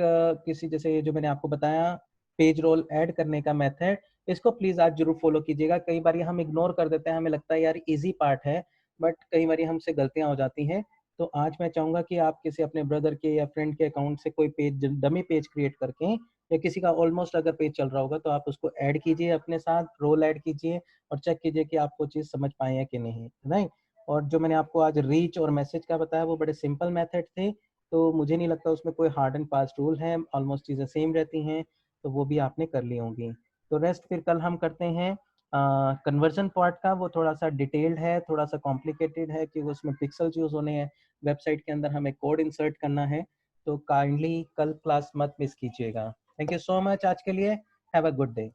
किसी, जैसे जो मैंने आपको बताया पेज रोल ऐड करने का मेथड, इसको प्लीज़ आज जरूर फॉलो कीजिएगा। कई बार हम इग्नोर कर देते हैं, हमें लगता है यार इजी पार्ट है, बट कई बार हमसे गलतियां हो जाती हैं। तो आज मैं चाहूँगा कि आप किसी अपने ब्रदर के या फ्रेंड के अकाउंट से कोई पेज, डमी पेज क्रिएट करके, या किसी का ऑलमोस्ट अगर पेज चल रहा होगा तो आप उसको ऐड कीजिए, अपने साथ रोल ऐड कीजिए और चेक कीजिए कि आप वो चीज़ समझ पाए हैं कि नहीं, राइट। और जो मैंने आपको आज रीच और मैसेज का बताया वो बड़े सिंपल मेथड थे, तो मुझे नहीं लगता उसमें कोई हार्ड एंड फास्ट रूल है, ऑलमोस्ट चीज़ें सेम रहती हैं, तो वो भी आपने कर ली होंगी। तो रेस्ट फिर कल हम करते हैं। कन्वर्जन पार्ट का वो थोड़ा सा डिटेल्ड है, थोड़ा सा कॉम्प्लिकेटेड है कि उसमें पिक्सल्स यूज़ होने हैं, वेबसाइट के अंदर हमें कोड इंसर्ट करना है, तो काइंडली कल क्लास मत मिस कीजिएगा। थैंक यू सो मच आज के लिए। Have a good day.